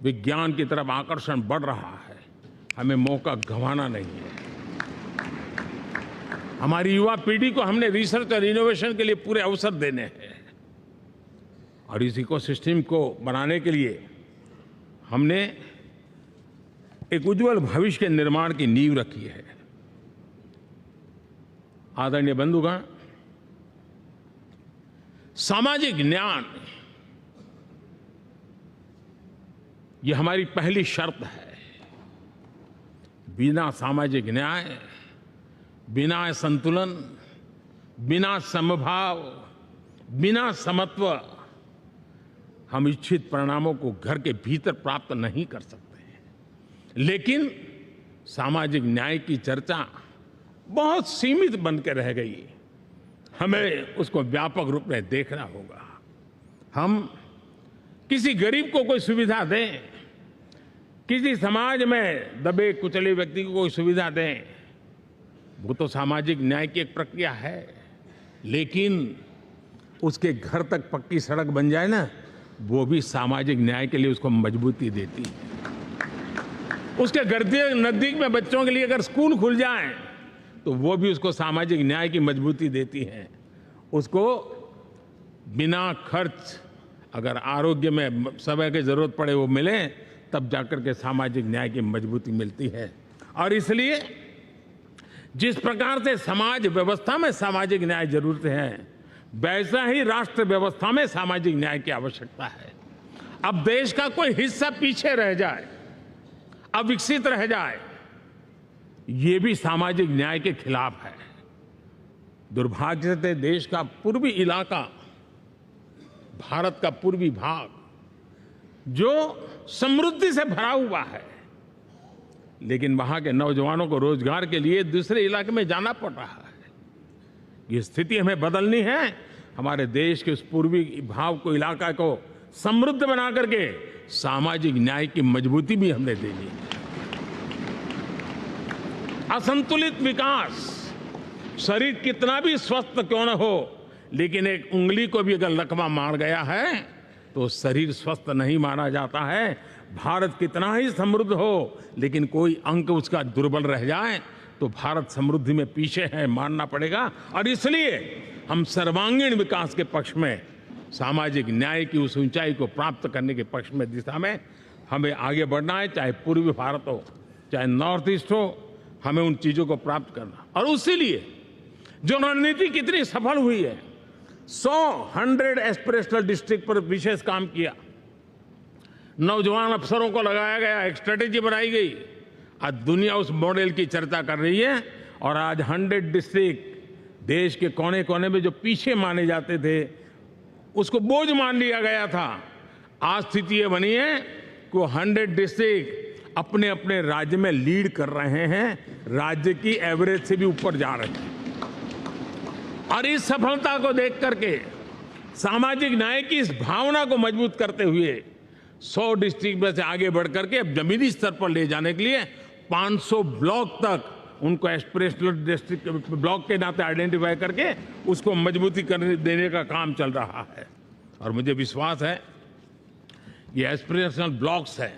विज्ञान की तरफ आकर्षण बढ़ रहा है। हमें मौका गंवाना नहीं है। हमारी युवा पीढ़ी को हमने रिसर्च और इनोवेशन के लिए पूरे अवसर देने हैं और इस इकोसिस्टम को बनाने के लिए हमने एक उज्जवल भविष्य के निर्माण की नींव रखी है। आदरणीय बंधुगण, सामाजिक न्याय ये हमारी पहली शर्त है। बिना सामाजिक न्याय, बिना संतुलन, बिना समभाव, बिना समत्व हम इच्छित परिणामों को घर के भीतर प्राप्त नहीं कर सकते। लेकिन सामाजिक न्याय की चर्चा बहुत सीमित बन के रह गई। हमें उसको व्यापक रूप में देखना होगा। हम किसी गरीब को कोई सुविधा दें, किसी समाज में दबे कुचले व्यक्ति को कोई सुविधा दें, वो तो सामाजिक न्याय की एक प्रक्रिया है। लेकिन उसके घर तक पक्की सड़क बन जाए ना, वो भी सामाजिक न्याय के लिए उसको मजबूती देती है। उसके घर के नजदीक में बच्चों के लिए अगर स्कूल खुल जाए तो वो भी उसको सामाजिक न्याय की मजबूती देती है। उसको बिना खर्च अगर आरोग्य में समय की जरूरत पड़े वो मिले, तब जाकर के सामाजिक न्याय की मजबूती मिलती है। और इसलिए जिस प्रकार से समाज व्यवस्था में सामाजिक न्याय जरूरत है, वैसा ही राष्ट्र व्यवस्था में सामाजिक न्याय की आवश्यकता है। अब देश का कोई हिस्सा पीछे रह जाए, अविकसित रह जाए, ये भी सामाजिक न्याय के खिलाफ है। दुर्भाग्य से देश का पूर्वी इलाका, भारत का पूर्वी भाग जो समृद्धि से भरा हुआ है, लेकिन वहां के नौजवानों को रोजगार के लिए दूसरे इलाके में जाना पड़ रहा है। ये स्थिति हमें बदलनी है। हमारे देश के उस पूर्वी भाव को, इलाका को समृद्ध बना करके सामाजिक न्याय की मजबूती भी हमने देनी है। असंतुलित विकास, शरीर कितना भी स्वस्थ क्यों न हो, लेकिन एक उंगली को भी अगर लकवा मार गया है तो शरीर स्वस्थ नहीं माना जाता है। भारत कितना ही समृद्ध हो, लेकिन कोई अंग उसका दुर्बल रह जाए तो भारत समृद्धि में पीछे है, मानना पड़ेगा। और इसलिए हम सर्वांगीण विकास के पक्ष में, सामाजिक न्याय की उस ऊंचाई को प्राप्त करने के पक्ष में, दिशा में हमें आगे बढ़ना है। चाहे पूर्वी भारत हो, चाहे नॉर्थ ईस्ट हो, हमें उन चीजों को प्राप्त करना। और उसी लिए जो रणनीति कितनी सफल हुई है, 100 एस्पिरेशनल डिस्ट्रिक्ट पर विशेष काम किया, नौजवान अफसरों को लगाया गया, एक स्ट्रेटेजी बनाई गई। आज दुनिया उस मॉडल की चर्चा कर रही है। और आज 100 डिस्ट्रिक्ट देश के कोने कोने में जो पीछे माने जाते थे, उसको बोझ मान लिया गया था। आज स्थिति ये बनी है कि 100 डिस्ट्रिक्ट अपने अपने राज्य में लीड कर रहे हैं, राज्य की एवरेज से भी ऊपर जा रहे हैं। और इस सफलता को देख करके, सामाजिक न्याय की इस भावना को मजबूत करते हुए 100 डिस्ट्रिक्ट में से आगे बढ़ करके अब जमीनी स्तर पर ले जाने के लिए 500 ब्लॉक तक उनको एस्पिरेशनल डिस्ट्रिक्ट ब्लॉक के नाते आइडेंटिफाई करके उसको मजबूती करने देने का काम चल रहा है। और मुझे विश्वास है ये एस्पिरेशनल ब्लॉक्स है,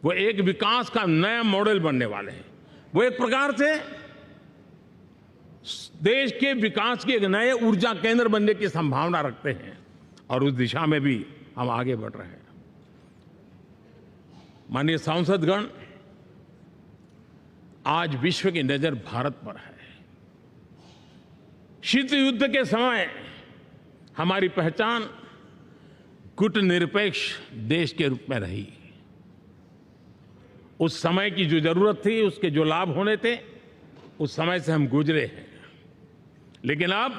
वो एक विकास का नया मॉडल बनने वाले हैं। वो एक प्रकार से देश के विकास के एक नए ऊर्जा केंद्र बनने की संभावना रखते हैं। और उस दिशा में भी हम आगे बढ़ रहे हैं। माननीय सांसदगण, आज विश्व की नजर भारत पर है। शीत युद्ध के समय हमारी पहचान गुटनिरपेक्ष देश के रूप में रही। उस समय की जो जरूरत थी, उसके जो लाभ होने थे, उस समय से हम गुजरे हैं। लेकिन अब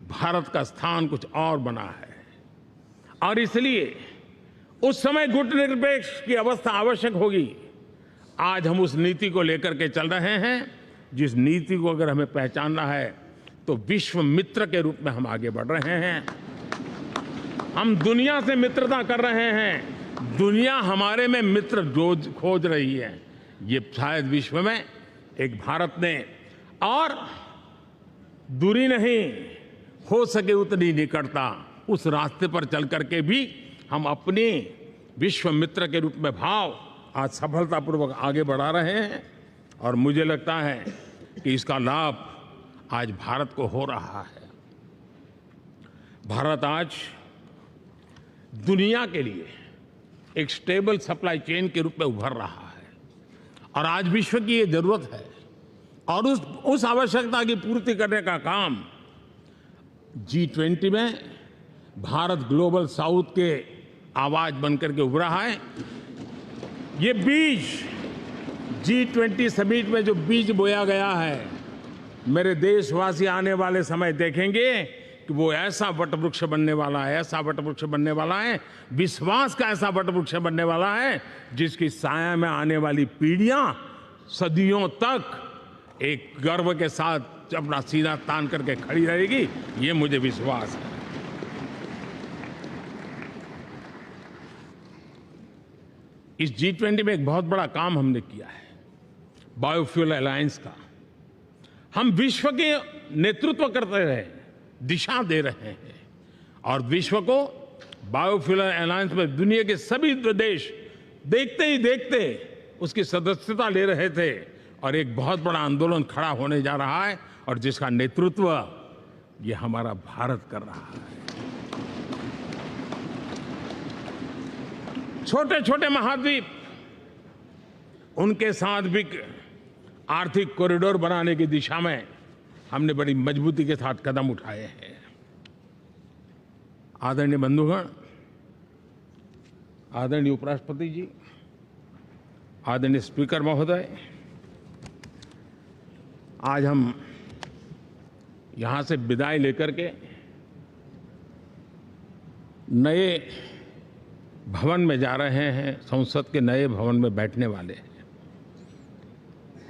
भारत का स्थान कुछ और बना है। और इसलिए उस समय गुटनिरपेक्ष की अवस्था आवश्यक होगी। आज हम उस नीति को लेकर के चल रहे हैं, जिस नीति को अगर हमें पहचानना है तो विश्व मित्र के रूप में हम आगे बढ़ रहे हैं। हम दुनिया से मित्रता कर रहे हैं, दुनिया हमारे में मित्र खोज रही है। ये शायद विश्व में एक भारत ने, और दूरी नहीं, हो सके उतनी निकटता, उस रास्ते पर चल करके भी हम अपने विश्व मित्र के रूप में भाव आज सफलतापूर्वक आगे बढ़ा रहे हैं। और मुझे लगता है कि इसका लाभ आज भारत को हो रहा है। भारत आज दुनिया के लिए एक स्टेबल सप्लाई चेन के रूप में उभर रहा है। और आज विश्व की ये जरूरत है। और उस आवश्यकता की पूर्ति करने का काम G20 में भारत ग्लोबल साउथ के आवाज बनकर के उभरा है। ये बीज G20 समिट में जो बीज बोया गया है, मेरे देशवासी आने वाले समय देखेंगे कि वो ऐसा वटवृक्ष बनने वाला है, ऐसा वटवृक्ष बनने वाला है, विश्वास का ऐसा वटवृक्ष बनने वाला है, जिसकी साया में आने वाली पीढ़ियां सदियों तक एक गर्व के साथ अपना सीना तान करके खड़ी रहेगी। ये मुझे विश्वास है। इस G20 में एक बहुत बड़ा काम हमने किया है, बायोफ्यूल अलायंस का। हम विश्व के नेतृत्व करते रहे, दिशा दे रहे हैं, और विश्व को बायोफ्यूल अलायंस में दुनिया के सभी देश देखते ही देखते उसकी सदस्यता ले रहे थे, और एक बहुत बड़ा आंदोलन खड़ा होने जा रहा है, और जिसका नेतृत्व ये हमारा भारत कर रहा है। छोटे छोटे महाद्वीप, उनके साथ भी आर्थिक कॉरिडोर बनाने की दिशा में हमने बड़ी मजबूती के साथ कदम उठाए हैं। आदरणीय बंधुगण, आदरणीय उपराष्ट्रपति जी, आदरणीय स्पीकर महोदय, आज हम यहां से विदाई लेकर के नए भवन में जा रहे हैं, संसद के नए भवन में बैठने वाले हैं,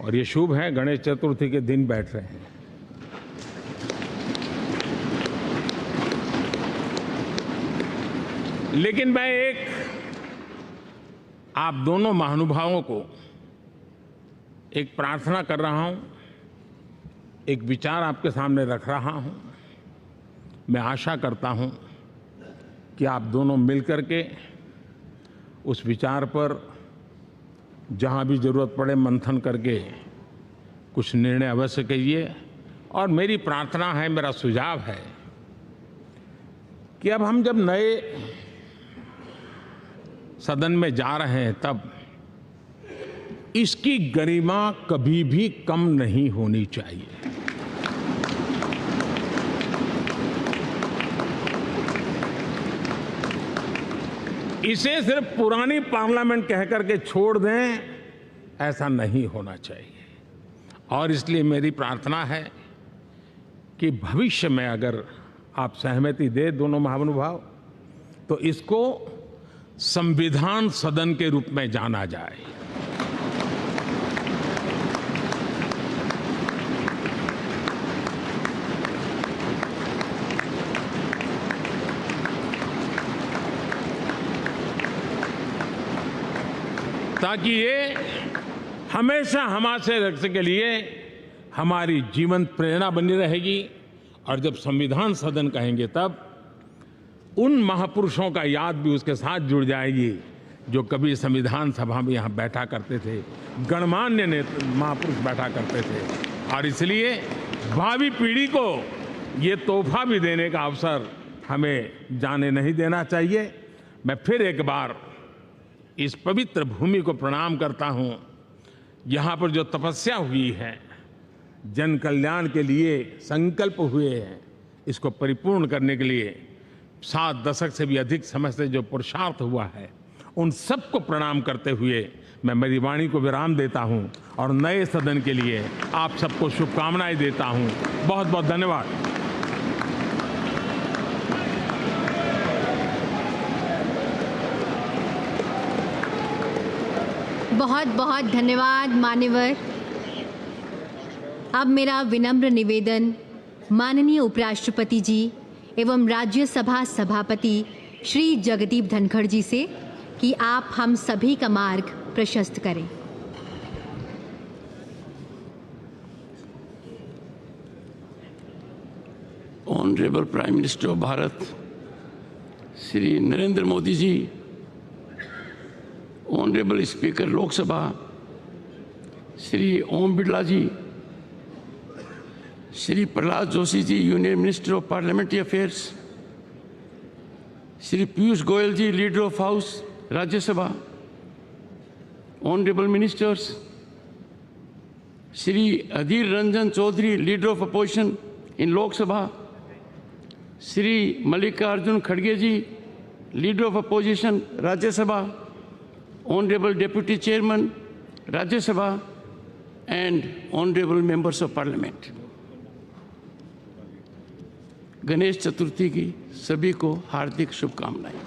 और ये शुभ है, गणेश चतुर्थी के दिन बैठ रहे हैं। लेकिन मैं एक आप दोनों महानुभावों को एक प्रार्थना कर रहा हूं, एक विचार आपके सामने रख रहा हूं। मैं आशा करता हूं कि आप दोनों मिलकर के उस विचार पर जहां भी जरूरत पड़े मंथन करके कुछ निर्णय अवश्य कीजिए। और मेरी प्रार्थना है, मेरा सुझाव है कि अब हम जब नए सदन में जा रहे हैं, तब इसकी गरिमा कभी भी कम नहीं होनी चाहिए। इसे सिर्फ पुरानी पार्लियामेंट कह करके छोड़ दें, ऐसा नहीं होना चाहिए। और इसलिए मेरी प्रार्थना है कि भविष्य में अगर आप सहमति दे दोनों महानुभाव, तो इसको संविधान सदन के रूप में जाना जाए। ताकि ये हमेशा हमारे रक्षा के लिए हमारी जीवन प्रेरणा बनी रहेगी। और जब संविधान सदन कहेंगे, तब उन महापुरुषों का याद भी उसके साथ जुड़ जाएगी जो कभी संविधान सभा में यहाँ बैठा करते थे, गणमान्य महापुरुष बैठा करते थे। और इसलिए भावी पीढ़ी को ये तोहफा भी देने का अवसर हमें जाने नहीं देना चाहिए। मैं फिर एक बार इस पवित्र भूमि को प्रणाम करता हूँ। यहाँ पर जो तपस्या हुई है, जन कल्याण के लिए संकल्प हुए हैं, इसको परिपूर्ण करने के लिए 7 दशक से भी अधिक समय से जो पुरुषार्थ हुआ है, उन सबको प्रणाम करते हुए मैं मेरी वाणी को विराम देता हूं और नए सदन के लिए आप सबको शुभकामनाएं देता हूं। बहुत बहुत धन्यवाद। बहुत बहुत धन्यवाद मान्यवर। अब मेरा विनम्र निवेदन माननीय उपराष्ट्रपति जी एवं राज्यसभा सभापति श्री जगदीप धनखड़ जी से कि आप हम सभी का मार्ग प्रशस्त करें। Honourable prime minister of Bharat Shri Narendra Modi ji, honourable speaker Lok Sabha Shri Om Birla ji, Shri Pralhad Joshi ji, union minister of parliamentary affairs, Shri Piyush Goyal ji, leader of house Rajya Sabha, honourable ministers, Shri Adhir Ranjan Chowdhury, leader of opposition in Lok Sabha, Shri Mallikarjun खड़गे ji, leader of opposition Rajya Sabha, honourable deputy chairman Rajya Sabha and honourable members of parliament. Ganesh Chaturthi की सभी को हार्दिक शुभकामनाएं।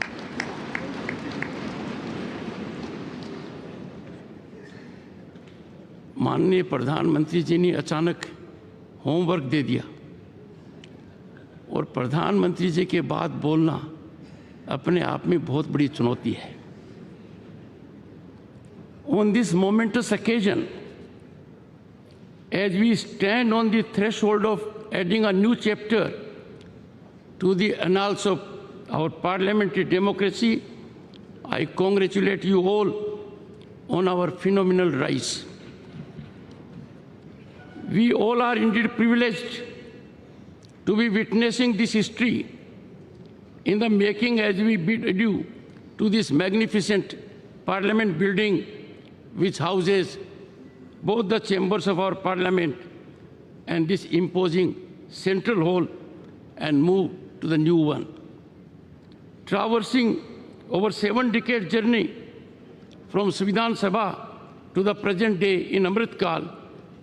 माननीय प्रधानमंत्री जी ने अचानक homework दे दिया और प्रधानमंत्री जी के बाद बोलना अपने आप में बहुत बड़ी चुनौती है। On this momentous occasion, as we stand on the threshold of adding a new chapter to the annals of our parliamentary democracy, I congratulate you all on our phenomenal rise. We all are indeed privileged to be witnessing this history in the making as we bid adieu to this magnificent parliament building which houses both the chambers of our parliament and this imposing central hall and move to the new one. Traversing over 7-decade journey from Svidhan Sabha to the present day in Amrit Kal,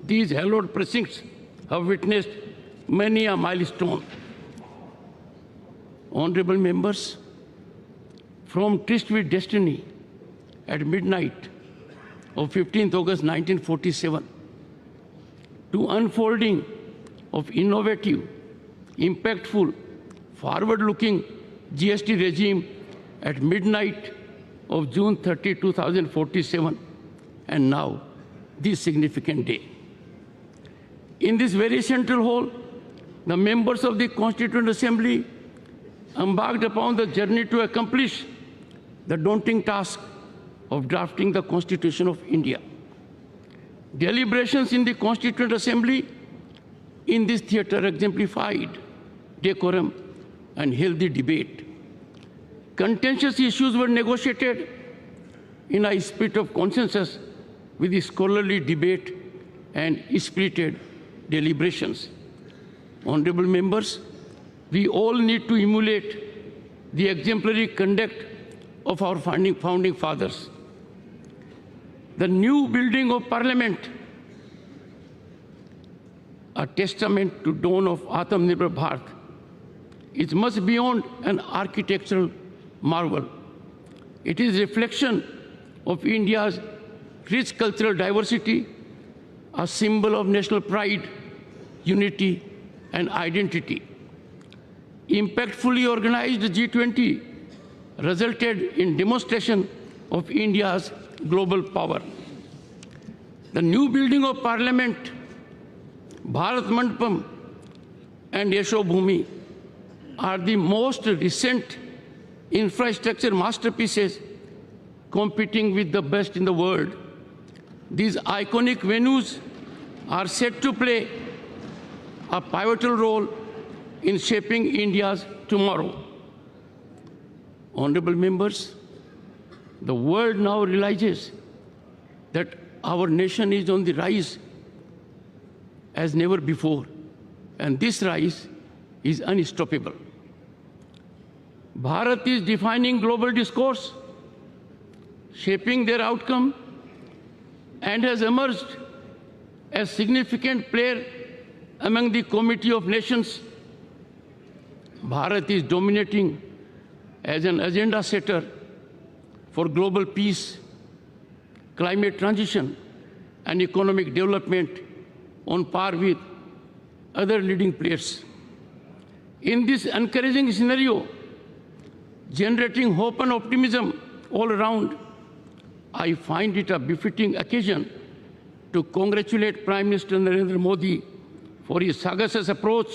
these hallowed precincts have witnessed many a milestone. Honorable members, from tryst with destiny at midnight of 15th August 1947 to unfolding of innovative, impactful, forward-looking GST regime at midnight of June 30, 2047, and now this significant day. In this very central hall, the members of the Constituent Assembly embarked upon the journey to accomplish the daunting task of drafting the Constitution of India. Deliberations in the Constituent Assembly in this theatre exemplified decorum and healthy debate. Contentious issues were negotiated in a spirit of consensus with scholarly debate and spirited deliberations. Honorable members, we all need to emulate the exemplary conduct of our founding fathers. The new building of Parliament, a testament to dawn of Atmanirbhar Bharat, is much beyond an architectural marvel. It is a reflection of India's rich cultural diversity, a symbol of national pride, unity, and identity. Impactfully organized G20 resulted in demonstration of India's global power. The new building of Parliament, Bharat Mandapam and Yasho Bhumi are the most recent infrastructure masterpieces competing with the best in the world. These iconic venues are set to play a pivotal role in shaping India's tomorrow. Honorable members, the world now realizes that our nation is on the rise as never before, and this rise is unstoppable. Bharat is defining global discourse, shaping their outcome, and has emerged as significant player among the Committee of Nations. Bharat is dominating as an agenda setter for global peace, climate transition, and economic development on par with other leading players. In this encouraging scenario, generating hope and optimism all around, I find it a befitting occasion to congratulate Prime Minister Narendra Modi for his sagacious approach,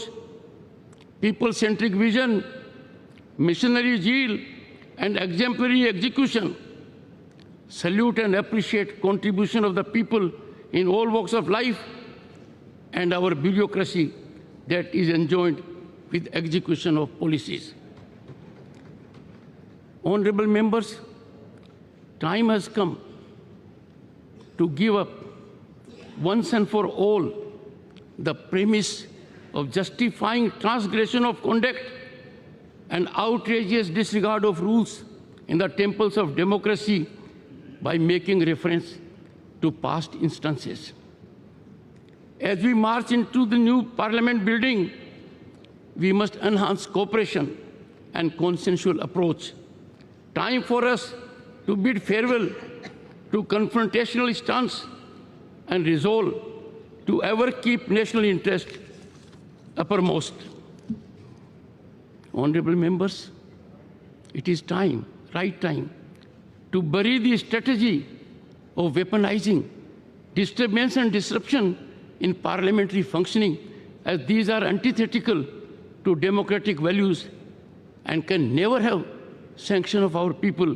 people-centric vision, missionary zeal, and exemplary execution. Salute and appreciate contribution of the people in all walks of life and our bureaucracy that is enjoined with execution of policies. Honorable members, time has come to give up once and for all the premise of justifying transgression of conduct and outrageous disregard of rules in the temples of democracy by making reference to past instances. As we march into the new Parliament building, we must enhance cooperation and consensual approach. Time for us to bid farewell to confrontational stance and resolve to ever keep national interest uppermost. Honorable members, it is time, right time, to bury the strategy of weaponizing disturbance and disruption in parliamentary functioning, as these are antithetical to democratic values and can never have sanction of our people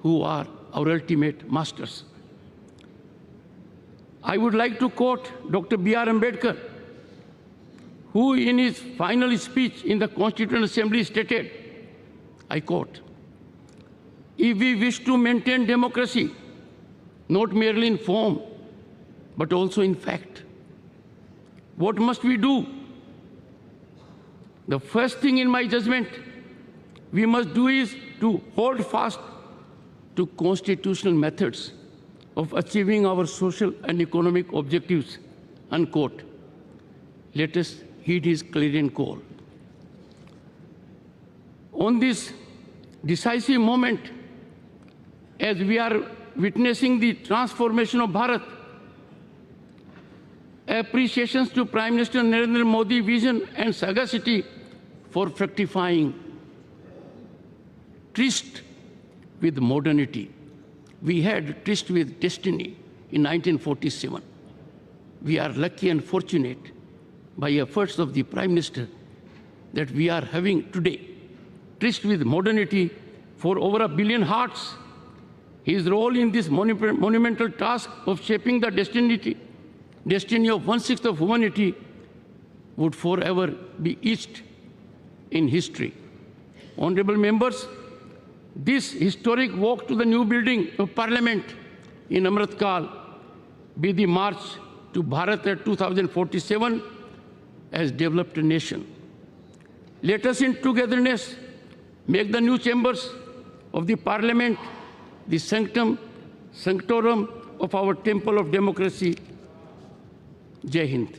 who are our ultimate masters. I would like to quote Dr. B.R. Ambedkar, who in his final speech in the Constituent Assembly stated, I quote, "If we wish to maintain democracy, not merely in form, but also in fact, what must we do? The first thing in my judgment we must do is to hold fast to constitutional methods of achieving our social and economic objectives," unquote. Let us heed his clarion call. On this decisive moment, as we are witnessing the transformation of Bharat, appreciations to Prime Minister Narendra Modi's vision and sagacity for fructifying tryst with modernity. We had tryst with destiny in 1947. We are lucky and fortunate by efforts of the Prime Minister that we are having today tryst with modernity for over 1 billion hearts. His role in this monumental task of shaping the destiny of 1/6 of humanity would forever be etched in history. Honorable members, this historic walk to the new building of Parliament in Amrit Kal be the march to Bharat at 2047 as developed a nation. Let us in togetherness make the new chambers of the Parliament the sanctum sanctorum of our temple of democracy. Jai Hind.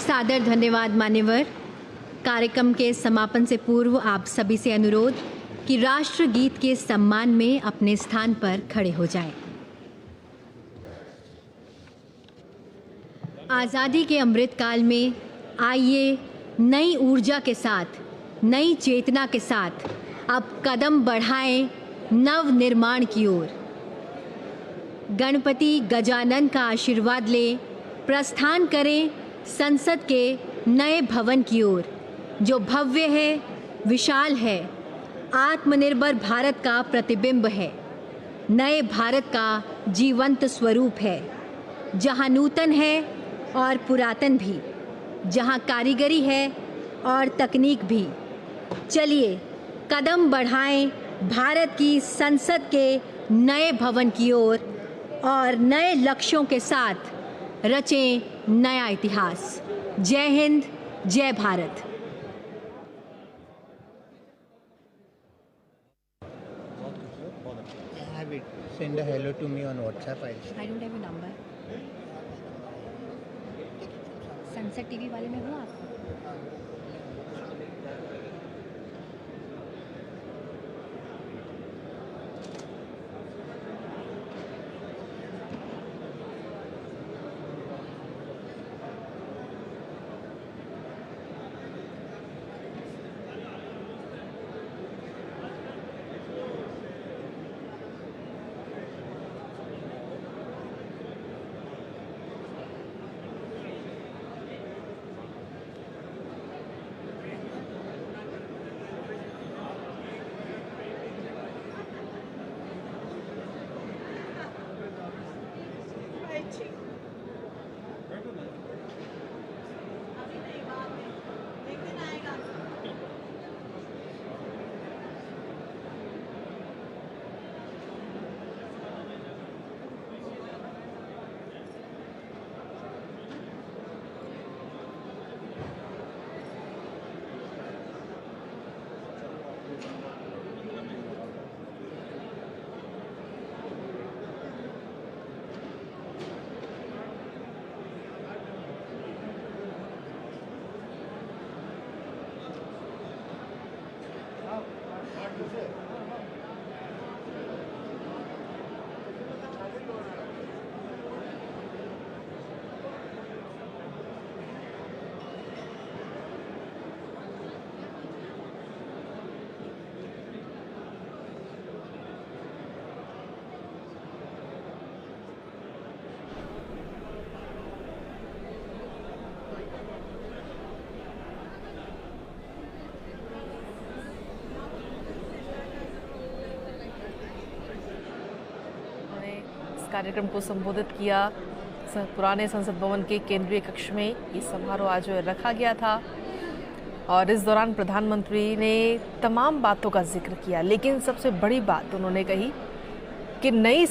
सादर धन्यवाद मान्यवर। कार्यक्रम के समापन से पूर्व आप सभी से अनुरोध कि राष्ट्रगीत के सम्मान में अपने स्थान पर खड़े हो जाएं। आज़ादी के अमृतकाल में आइए नई ऊर्जा के साथ, नई चेतना के साथ अब कदम बढ़ाएं नव निर्माण की ओर। गणपति गजानन का आशीर्वाद ले प्रस्थान करें संसद के नए भवन की ओर, जो भव्य है, विशाल है, आत्मनिर्भर भारत का प्रतिबिंब है, नए भारत का जीवंत स्वरूप है, जहां नूतन है और पुरातन भी, जहां कारीगरी है और तकनीक भी। चलिए कदम बढ़ाएं भारत की संसद के नए भवन की ओर और नए लक्ष्यों के साथ रचें नया इतिहास। जय हिंद, जय Bharat. Have it. Send a hello to me on WhatsApp. I don't have a number. Sunset TV वाले में हो आप? कार्यक्रम को संबोधित किया। पुराने संसद भवन के केंद्रीय कक्ष में ये समारोह आज रखा गया था और इस दौरान प्रधानमंत्री ने तमाम बातों का जिक्र किया, लेकिन सबसे बड़ी बात उन्होंने कही कि नई